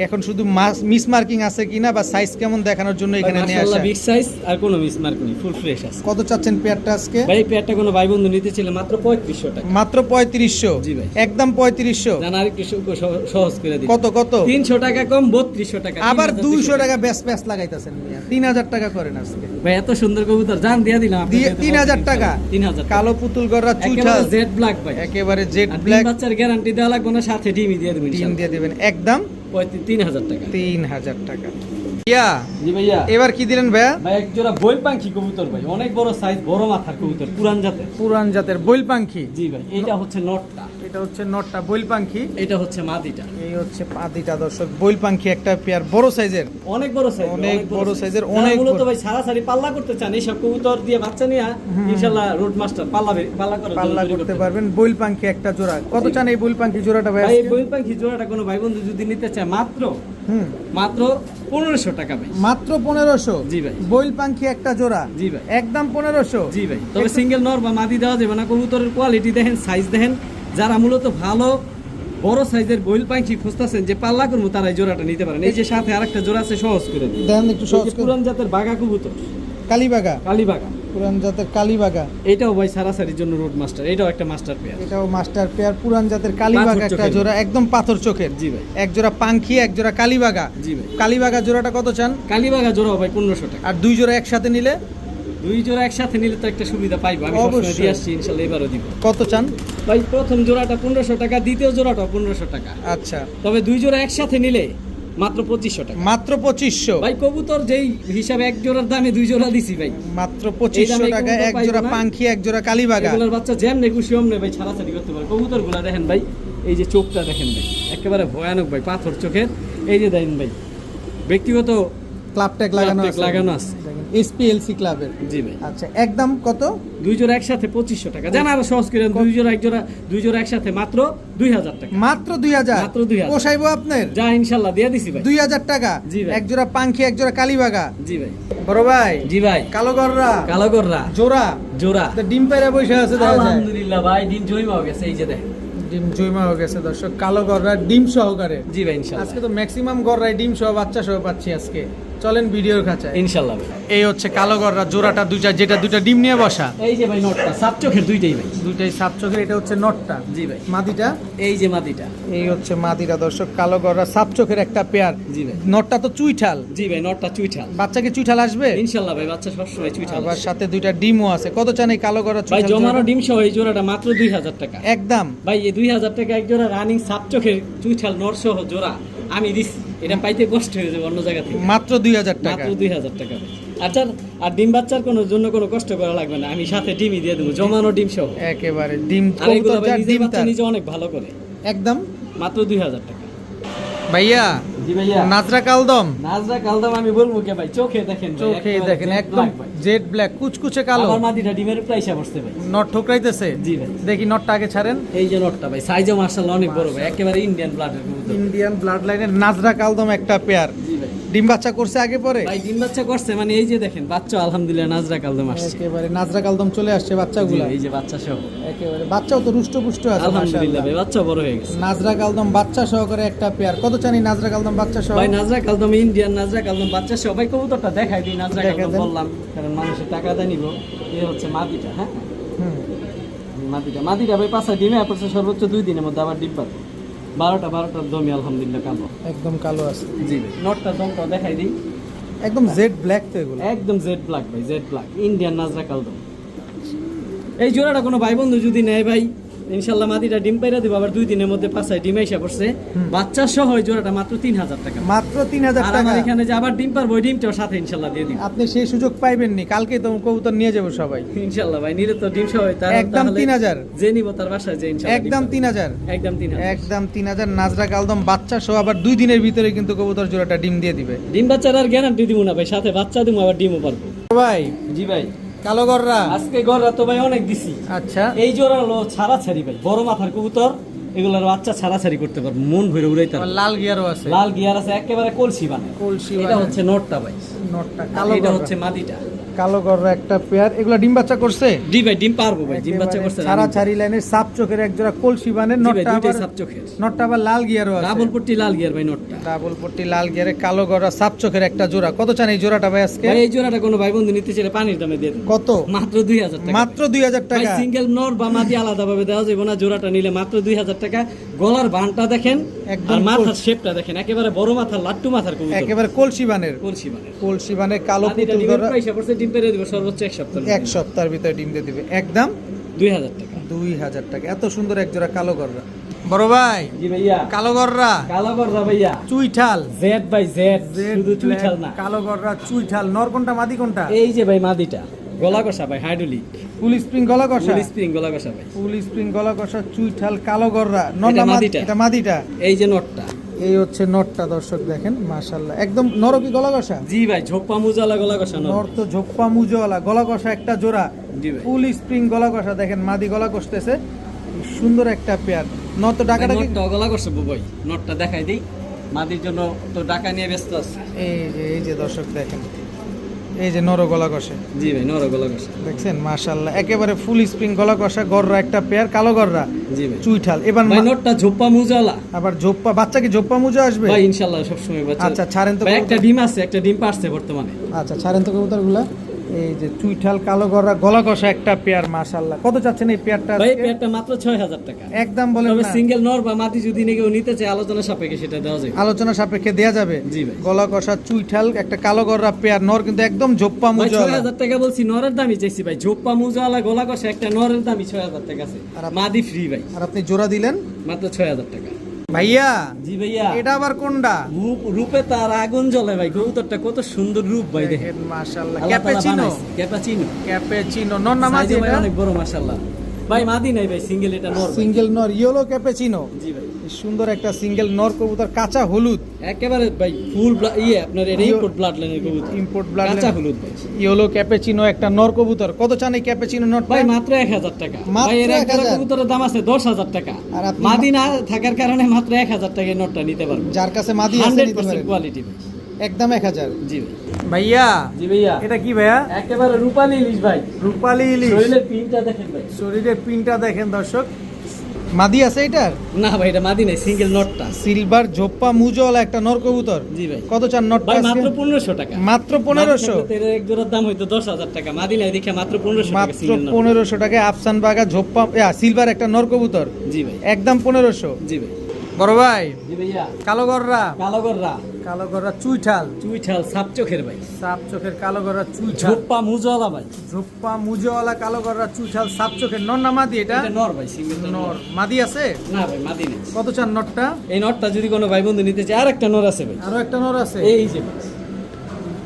এখন শুধু মিস মার্কিং আছে কিনা বা সাইজ কেমন দেখানোর জন্য এখানে নিয়ে আসা। মাশাআল্লাহ বিগ সাইজ, আর কোনো মিস মার্ক নেই, ফুল ফ্রেশ আছে। কত চাচ্ছেন পেয়ারটা আজকে? ভাই এই পেয়ারটা কোনো ভাই বন্ধু নিতে ছিল মাত্র 3500 টাকা। মাত্র 3500। জি ভাই। একদম 3500। জানা আরেকটু সহজ করে দিই। কত কত? 300 টাকা কম, 3200 টাকা। আবার 3200 200 টাকা ব্যাস ব্যাস লাগাইতেছেন। 3000 টাকা করেন আজকে ভাই, এত সুন্দর কবুতর জান দিয়া দিলাম আপনাকে। দিয়ে 3000 টাকা। 3000 কালো পুতুল গররা চুইঠাল একেবারে জেড ব্ল্যাক ভাই, একেবারে জেড আর ডিম ব্ল্যাক বাচ্চার গ্যারান্টি দেওয়া লাগবে না, সাথে ডিমই দিয়ে দেবেন। ডিম দিয়ে দিবেন একদম 3000 টাকা। 3000 টাকা। ইয়া জি ভাইয়া। এবার কি দিলেন ভাইয়া? ভাই এক জোড়া বই পাখি কবুতর ভাই, অনেক বড় সাইজ, বড় মাথার কবুতর, পুরান জাতের। পুরান জাতের বইল পাখি। জি ভাই, এটা হচ্ছে নটটা, এটা হচ্ছে নটটা বইল পাখি, এটা হচ্ছে মাদিটা। এই হচ্ছে পাদিটা দর্শক। বইল পাখি একটা পেয়ার বড় সাইজের, অনেক বড় সাইজ, অনেক বড় সাইজের, যারা অনেক মূলত বড়। ভাই সারাসারি পাল্লা করতে চান, এইসব কবুতর দিয়ে বাচ্চা নিয়ে ইনশাআল্লাহ রোড মাস্টার পাল্লা করার পাল্লা জন্য করতে পারবেন। বইল পাখি একটা জোড়া। কত চান এই বইল পাখি জোড়াটা ভাই ভাই। এই আজকে? বই পাখি জোড়াটা কোনো ভাই বন্ধু যদি নিতে চায় মাত্র হুম, মাত্র 1500 টাকা ভাই। মাত্র 1500। জি ভাই। বইল পাখি একটা জোড়া। জি ভাই। একদম 1500। জি ভাই, তবে সিঙ্গেল নর বা মাদি দেওয়া যাবে না। কবুতরের কোয়ালিটি দেখেন, সাইজ দেখেন। যারা মূলত ভালো বড় সাইজের বইল পাখি খুঁজতেছেন যে পাল্লা করবো, তারা এই জোড়াটা নিতে পারেন। এই যে সাথে আরেকটা জোড়া আছে, সহজ করে দিই। দেন একটু এই সহজ যে করে। পুরান জাতের বাঘা কবুতর, কালীবাগা, কালীবাঘা। পুরান জাতের কালীবাগা। এটাও ভাই সারাসারির জন্য রোড মাস্টার, এটাও একটা মাস্টার পেয়ার। এটাও মাস্টার পেয়ার পুরান জাতের কালীবাগা পাথর একটা চোখের। জোড়া, একদম পাথর চোখের। জি ভাই। এক জোড়া পাখি, এক জোড়া কালীবাগা। জি ভাই। কালীবাগা জোড়াটা কত চান? কালীবাঘা জোড়া ভাই 1500 টাকা। আর দুই জোড়া একসাথে নিলে দুই জোড়া একসাথে নিলে তো একটা সুবিধা পাইবো, আমি সবসময় অবশ্যই। দিয়ে আসছি, ইনশাল্লাহ এবারও দিব। কত চান? ভাই প্রথম জোড়াটা 1500 টাকা, দ্বিতীয় জোড়াটা 1500 টাকা, আচ্ছা, তবে দুই জোড়া একসাথে নিলে মাত্র 2500 টাকা। মাত্র 2500। ভাই কবুতর যেই হিসাবে এক জোড়ার দামে দুই জোড়া দিছি ভাই, মাত্র এই 2500 দামে টাকা কবুতর এক পাইবো জোড়া না। পাঙ্খি, এক জোড়া কালীবাগা। এগুলোর বাচ্চা যেমনে খুশি অমনে ভাই ছাড়াছাড়ি করতে পারে। কবুতরগুলা দেখেন ভাই, এই যে চোখটা দেখেন ভাই, একেবারে ভয়ানক ভাই, পাথর চোখের। এই যে দেখেন ভাই, ব্যক্তিগত ক্লাব ট্যাগ লাগানো ট্যাগ আছে, লাগানো আছে। এসপিএলসি ক্লাবের। জি ভাই, আচ্ছা, একদম কত? দুই জোড়া একসাথে 2500 টাকা। জানা আরো সহজ করে, দুই জোড়া একসাথে মাত্র 2000 টাকা। মাত্র 2000। মাত্র 2000 পোষাইবো আপনার? যা ইনশাল্লাহ দিয়ে দিছি ভাই। 2000 টাকা জি ভাই। এক জোড়া পাঙ্খি, এক জোড়া কালীবাগা। জি ভাই, বড় ভাই, জি ভাই, কালো গররা কালো গররা জোড়া, জোড়া তো ডিম পায়রা বসে আছে দেখা যায়। আলহামদুলিল্লাহ ভাই, দিন জয়মা হয়ে গেছে। এই যে দেখেন, ডিম জয়মা হয়ে গেছে দর্শক, কালো গররা ডিম সহকারে। জি ভাই ইনশাল্লাহ, আজকে তো ম্যাক্সিমাম গররাই ডিম সহ বাচ্চা সহ পাচ্ছি আজকে। চলেন ভিডিওর খাঁচায়। ইনশাল্লাহ ভাই। এই হচ্ছে কালো গররা জোড়াটা, দুইটা ডিম নিয়ে বসা, এই যে ভাই নটটা সাপ চোখের দুইটাই ভাই। দুইটাই সাপ চোখের। এটা হচ্ছে নটটা। জি ভাই, মাদিটা, এই যে মাদিটা। এই হচ্ছে মাদিটা দর্শক, কালো গররা সাপ চোখের একটা পেয়ার। জি ভাই, নটটা তো চুইঠাল। জি ভাই, নটটা চুইঠাল। বাচ্চাকে চুইঠাল আসবে ইনশাল্লাহ ভাই, বাচ্চা সবসময় চুইঠাল। আবার সাথে দুইটা ডিমও আছে। কত চান এই কালো গররা ভাই চুইঠাল জমানো জোড়াটা? ডিম সহ এই জোড়াটা মাত্র 2000 টাকা। একদম ভাই এই 2000 টাকা এক জোড়া রানিং সাপ চোখের চুইঠাল নর সহ জোড়া আমি দিচ্ছি, এটা পাইতে কষ্ট হয়ে যাবে অন্য জায়গা থেকে। মাত্র 2000 টাকা। মাত্র 2000 টাকা ভাই। আচ্ছা, আর ডিম বাচ্চার কোনো জন্য কোনো কষ্ট করা লাগবে না, আমি সাথে ডিমই দিয়ে দেবো, জমানো ডিম সহ। একেবারে ডিম আর এগুলো কবুতর ভাই যার নিজের ডিম বাচ্চা তার। নিজে অনেক ভালো করে। একদম মাত্র 2000 টাকা। ভাইয়া, জি ভাইয়া, নাজরা কালদম, নাজরা কালদম আমি বলবো কে ভাই, চোখে দেখেন ভাই, চোখে একেবারে দেখেন jet একদম black ভাই। জেড ব্ল্যাক, কুচকুচে কালো। আমার মাদিটা ডিমের প্রাইসা বসতে ভাই। নট ঠোকরাইতেছে। জি ভাই, দেখি নটটা আগে ছাড়েন। এই যে নটটা ভাই, সাইজও মাশাআল্লাহ অনেক বড় ভাই, একেবারে ইন্ডিয়ান ব্লাডের কবুতর। ইন্ডিয়ান ব্লাড লাইনের নাজরা কালদম একটা পেয়ার। জি ভাই, ডিম বাচ্চা করছে আগে পরে? ভাই ডিম বাচ্চা করছে, মানে এই যে দেখেন বাচ্চা আলহামদুলিল্লাহ নাজরা কালদম আসছে। একেবারে নাজরা কালদম চলে আসছে জি, বাচ্চাগুলা। এই যে বাচ্চা সহ, একেবারে বাচ্চাও তো রুষ্ট পুষ্ট আছে আলহামদুলিল্লাহ মাশাআল্লাহ। ভাই, বাচ্চা বড় হয়ে গেছে। নাজরা কালদম বাচ্চা সহকারে একটা পেয়ার। কত চানি নাজরা কালদম বাচ্চা সহ? ভাই নাজরা কালদম ইন্ডিয়ান নাজরা কালদম বাচ্চা সহ। ভাই কবুতরটা দেখাই দিই, নাজরা দেখাই কালদম দেন। বললাম কারণ মানুষের টাকা দেয় নিব। এই হচ্ছে মাদিটা, হ্যাঁ হুম, মাদিটা ভাই পাঁচটা ডিমে পড়ছে, সর্বোচ্চ 2 দিনের মধ্যে আবার ডিম পাবে। 12টার দমই আলহামদুলিল্লাহ কালো। একদম কালো আছে। জি ভাই, নটটা দমটা দেখাই দিই, একদম জেড ব্ল্যাক তো এগুলো। একদম জেড ব্ল্যাক ভাই, জেড ব্ল্যাক ইন্ডিয়ান নাজরা কালদম। এই জোড়াটা কোনো ভাই বন্ধু যদি নেয় ভাই, ইনশাল্লাহ মাদিটা ডিম পাইরা দিব, আবার 2 দিনের মধ্যে পাঁচটায় ডিম এসে পড়ছে। বাচ্চা সহ এই জোড়াটা মাত্র 3000 টাকা। মাত্র 3000 আর টাকা। আমার এখানে যে আবার ডিম পারবো, ওই ডিমটাও সাথে ইনশাল্লাহ দিয়ে দিব। আপনি সেই সুযোগ পাইবেন নি, কালকে তো কবুতর নিয়ে যাবো সবাই। ইনশাল্লাহ ভাই, নিলে তো ডিম সহ তার একদম 3000। যে নিব তার বাসায় যে ইনশাল্লাহ একদম 3000। একদম 3000। একদম 3000 নাজরা কালদম বাচ্চা সহ, আবার 2 দিনের ভিতরে কিন্তু কবুতর জোড়াটা ডিম দিয়ে দিবে। ডিম বাচ্চার আর গ্যারান্টি দিব না ভাই, সাথে বাচ্চা দিব, আবার ডিমও পারবো। ভাই জি ভাই, কালো গররা, আজকে গড়া তো ভাই অনেক দিছি। আচ্ছা এই জোড়া হলো ছাড়াছাড়ি ভাই, বড় মাথার কবুতর, এগুলোর বাচ্চা ছাড়াছাড়ি করতে পারবো, মন ভরে উড়াইতে আবার পারবো। লাল গিয়ারও আছে। লাল গিয়ার আছে, একেবারে কলসি বানায়। কলসি এটা বানায়। হচ্ছে নটটা ভাই, নটটা আর কালো এটা গররা। হচ্ছে মাদিটা। কালো গররা একটা পেয়ার। এগুলা ডিম বাচ্চা করছে? জি ভাই, ডিম পারবো ভাই, ডিম বাচ্চা করছে। সারা ছাড়ি লাইনের সাপ চোখের এক জোড়া কলসি বানের। জি ভাই, নটটা দুইটাই আবার সাপ চোখের। নটটা আবার লাল গিয়ারও আছে। ডাবল পট্টি লাল গিয়ার ভাই নটটা। ডাবল পট্টি লাল গিয়ারে কালো গররা সাপ চোখের একটা জোড়া। কত চান এই জোড়াটা ভাই আজকে? ভাই এই জোড়াটা কোনো ভাই বন্ধু নিতে চাইলে পানির দামে দিয়ে দেন। কত? মাত্র 2000 টাকা। মাত্র 2000 ভাই টাকা। সিঙ্গেল নর বা মাদি আলাদা ভাবে দেওয়া যাবে না, জোড়াটা নিলে মাত্র 2000 টাকা। গলার বানটা দেখেন, একদম আর মাথার কলসি। শেপটা দেখেন, একেবারে বড় মাথার লাট্টু মাথার কবুতর। একেবারে কলসি বানের। কলসি মানে কলসি বানের কালো মাদিটা পুতুল ডিমের গররা। পয়সা পড়ছে, ডিম পেরে দিব সর্বোচ্চ 1 সপ্তাহ। 1 সপ্তাহের ভিতরে ডিম দিয়ে দিবে। একদম 2000 টাকা। 2000 টাকা। এত সুন্দর এক জোড়া কালো গররা। বড় ভাই জি ভাইয়া, কালো গররা কালো গররা ভাইয়া, চুইঠাল। জেড বাই জেড, শুধু চুইঠাল না। কালো গররা চুইঠাল। নর কোনটা মাদি কোনটা? এই যে ভাই মাদিটা, গলা কষা ভাই, হাইড্রোলিক ফুল স্প্রিং গলা কষা। ফুল স্প্রিং গলা কষা ভাই। ফুল স্প্রিং গলা কষা চুইঠাল কালো গররা। নর এটা না মাদি? মাদিটা। এটা মাদিটা। এই যে নটটা। এই হচ্ছে নটটা দর্শক দেখেন, মাশাআল্লাহ একদম নর কি গলা কষা? জি ভাই, ঝোপ্পা মুজালা গলা কষা নর। নর তো ঝোপ্পা মুজওয়ালা গলা কষা একটা জোড়া। জি ভাই, ফুল স্প্রিং গলা কষা দেখেন, মাদি গলা কষতেছে। সুন্দর একটা পেয়ার। নর তো ডাকাটা কি? নটটা গলা কষা ভাই, নটটা দেখাই দেই। মাদির জন্য তো টাকা নিয়ে ব্যস্ত আছে। এই যে দর্শক দেখেন, এই যে নর গলা কষে জি ভাই, নর গলা কষা। দেখছেন, মাশাআল্লাহ একেবারে ফুল স্প্রিং গলা কষা গররা একটা পেয়ার কালো গররা জি ভাই, চুইঠাল। এবার ভাই নটটা ঝোপ্পা মুজালা আবার ঝোপ্পা বাচ্চা কি ঝোপ্পা মুজা আসবে? ভাই ইনশাআল্লাহ সব সময় বাচ্চা। আচ্ছা ছাড়েন তো ভাই একটা ডিম আছে, একটা ডিম পারছে বর্তমানে। আচ্ছা ছাড়েন তো কবুতরগুলা। এই যে চুইঠাল কালো গররা গলা কষা একটা পেয়ার, মাশাআল্লাহ। কত চাচ্ছেন এই পেয়ারটা ভাই আজকে? পেয়ারটা মাত্র 6000 টাকা। একদম বলেন তবে না, সিঙ্গেল নর বা মাদি যদি কেউ নিতে চায় আলোচনা সাপেক্ষে সেটা দেওয়া যাবে। আলোচনা সাপেক্ষে দেয়া যাবে। জি ভাই। গলা কষা চুইঠাল একটা কালো গররা পেয়ার, নর কিন্তু একদম ঝোপ্পা ভাই মুজা। 6000 টাকা বলছি, নরের দামই চাইছি ভাই। ঝোপ্পা মুজাওয়ালা গলা কষা একটা নরের দামই 6000 টাকা আছে, আর মাদি ফ্রি ভাই, আর আপনি জোড়া দিলেন মাত্র 6000 টাকা। ভাইয়া। জি ভাইয়া, এটা আবার কোনটা? রূপে তার আগুন জ্বলে ভাই। কবুতরটা কত সুন্দর রূপ ভাই, দেখেন দেখেন মাশাআল্লাহ। আল্লাহ তাআলা ক্যাপাচিনো, বানাইছে। ক্যাপাচিনো ক্যাপাচিনো নর না মাদি? সাইজে ভাই এটা অনেক বড় মাশাআল্লাহ। ভাই মাদি নাই ভাই, সিঙ্গেল এটা নর ভাই। সিঙ্গেল নর, ইয়েলো ক্যাপাচিনো। জি ভাই, সুন্দর একটা সিঙ্গেল নর কবুতর, কাঁচা হলুদ, একেবারে ভাই ফুল আপনার এটা ইম্পোর্ট ব্লাড লাইনের কবুতর, ইম্পোর্ট ব্লাড কাঁচা হলুদ ভাই। ইয়েলো ক্যাপাচিনো একটা নর কবুতর। কত চান এই ক্যাপাচিনো নরটা? ভাই মাত্র 1000 টাকা। মাত্র ভাই এর একটা 1000? কবুতরের দাম আছে 10000 টাকা। আর আপনি মাদি না থাকার কারণে মাত্র 1000 টাকায় নোটটা নিতে পারবেন। যার কাছে মাদি আছে নিতে 100% পারেন, কোয়ালিটি ভাই। একদম 1000। জি ভাই। ভাইয়া জি ভাইয়া, এটা কি ভাইয়া? একেবারে রূপালী ইলিশ ভাই। রূপালী ইলিশ। শরীরের পিনটা দেখেন ভাই। শরীরের পিনটা দেখেন দর্শক। মাদি আছে এটার? না ভাই এটা মাদি নাই, সিঙ্গেল নটটা। সিলভার ঝোপ্পা মুজওয়ালা একটা নর কবুতর। জি ভাই। কত চান নটটা ভাই আজকে? মাত্র 1500 টাকা। মাত্র 1500? এর এক জোড়ার দাম হয়তো 10000 টাকা। মাদি নাই দেখে মাত্র 1500 টাকা মাত্র সিঙ্গেল নট। 1500 টাকায় আফসান বাগা ঝোপ্পা সিলভার একটা নর কবুতর, জি ভাই। একদম 1500। জি ভাই। বড় ভাই জি ভাইয়া, কালো গররা, কালো গররা কালো গররা চুইঠাল, চুইঠাল সাপ চোখের ভাই। সাপ চোখের কালো গররা চুইঠাল, ঝোপ্পা মুজওয়ালা ভাই। ঝোপ্পা মুজওয়ালা কালো গররা চুইঠাল সাপ চোখের। নর না মাদি এটা? এটা নর ভাই, সিঙ্গেল নর। নর। মাদি আছে? না ভাই মাদি নেই। কত চান নরটা? এই নটটা যদি কোনো ভাই বন্ধু নিতে চায়, আর একটা নর আছে ভাই, আরো একটা নর আছে এই যে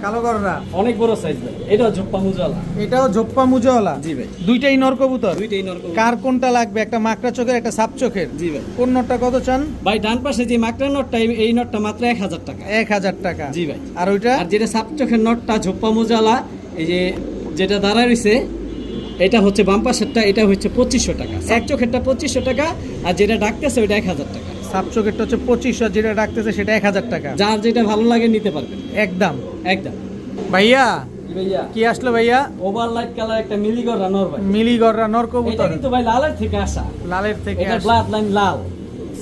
কালো গররা, অনেক বড় সাইজ ভাই। এটাও ঝোপ্পা মুজওয়ালা। এটাও ঝোপ্পা মুজওয়ালা। জি ভাই। দুইটাই নর কবুতর। দুইটাই নর কবুতর। কার কোনটা লাগবে? একটা মাকড়া চোখের, একটা সাপ চোখের। জি ভাই। কোন নরটা কত চান? ভাই ডান পাশে যে মাকড়া নটটা, এই নটটা মাত্র 1000 টাকা। 1000 টাকা। জি ভাই। আর ওইটা? আর যেটা সাপ চোখের নটটা ঝোপ্পা মুজওয়ালা, এই যে যেটা দাঁড়ায় রইছে, এটা হচ্ছে বাম পাশেরটা, এটা হচ্ছে 2500 টাকা। সাপ চোখেরটা 2500 টাকা, আর যেটা ডাকতেছে ওইটা 1000 টাকা। সাপ চোখেরটা হচ্ছে 2500, যেটা ডাকতেছে সেটা 1000 টাকা। যার যেটা ভালো লাগে নিতে পারবেন একদম। একদম। ভাইয়া জি ভাইয়া, কি আসলো ভাইয়া? ওভার লাইট কালার একটা মিলিগর নর ভাই। মিলি গররা নর এটা কবুতর, কিন্তু ভাই লালের থেকে আসা। লালের থেকে এটা আসা। ব্লাড লাইন লাল।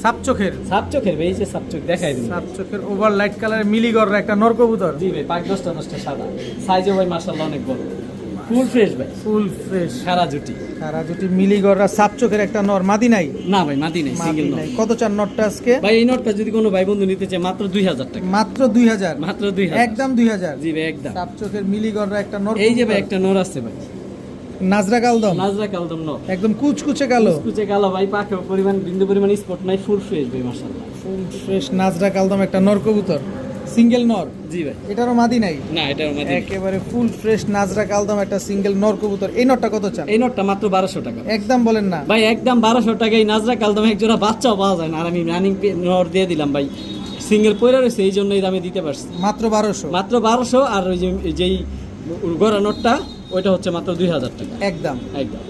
সাপ চোখের, সাপ চোখের ভাই, এই যে সাপ চোখ দেখাই দিন। সাপ চোখের ওভার লাইট কালারের মিলি গররা একটা নর কবুতর, জি ভাই, পাক 10টা সাদা। সাইজও ভাই মাশাআল্লাহ অনেক বড়, ফুল ফ্রেশ ভাই, ফুল ফ্রেশ। সারা জুটি। সারা দুটি মিলি গররা সাপ চোখের একটা নর। মাদি নাই? না ভাই মাদি নেই, মাদি সিঙ্গেল নাই। নট। কত চান নটটা আজকে? ভাই এই নটটা যদি কোনো ভাই বন্ধু নিতে চায় মাত্র 2000 টাকা। মাত্র 2000? মাত্র 2000, একদম 2000। জি ভাই একদম। সাপ চোখের মিলি গররা একটা নর। এই যে ভাই একটা নর আছে ভাই, নাজরা কালদম, নাজরা কালদম নর, একদম কুচকুচে কালো, কুচে কালো ভাই, পাখে পরিমাণ বিন্দু পরিমাণ স্পট নাই, ফুল ফ্রেশ ভাই মাশাআল্লাহ। ফুল ফ্রেশ নাজরা কালদম একটা নর কবুতর, সিঙ্গেল নর। জি ভাই। এটারও মাদি নাই? না এটার মাদি নেই। একেবারে ফুল ফ্রেশ নাজরা কালদম একটা সিঙ্গেল নর কবুতর। এই নরটা কত চান? এই নটটা মাত্র 1200 টাকা। একদম বলেন না। ভাই একদম 1200 টাকায় নাজরা কালদম এক জোড়া বাচ্চাও পাওয়া যায় না, আর আমি রানিং নর দিয়ে দিলাম ভাই। সিঙ্গেল পয়রা রয়েছে, এই জন্য এই দামে দিতে পারছি। মাত্র 1200? মাত্র 1200। আর ওই যেই গড়া নটটা ওইটা হচ্ছে মাত্র 2000 টাকা। একদম। একদম।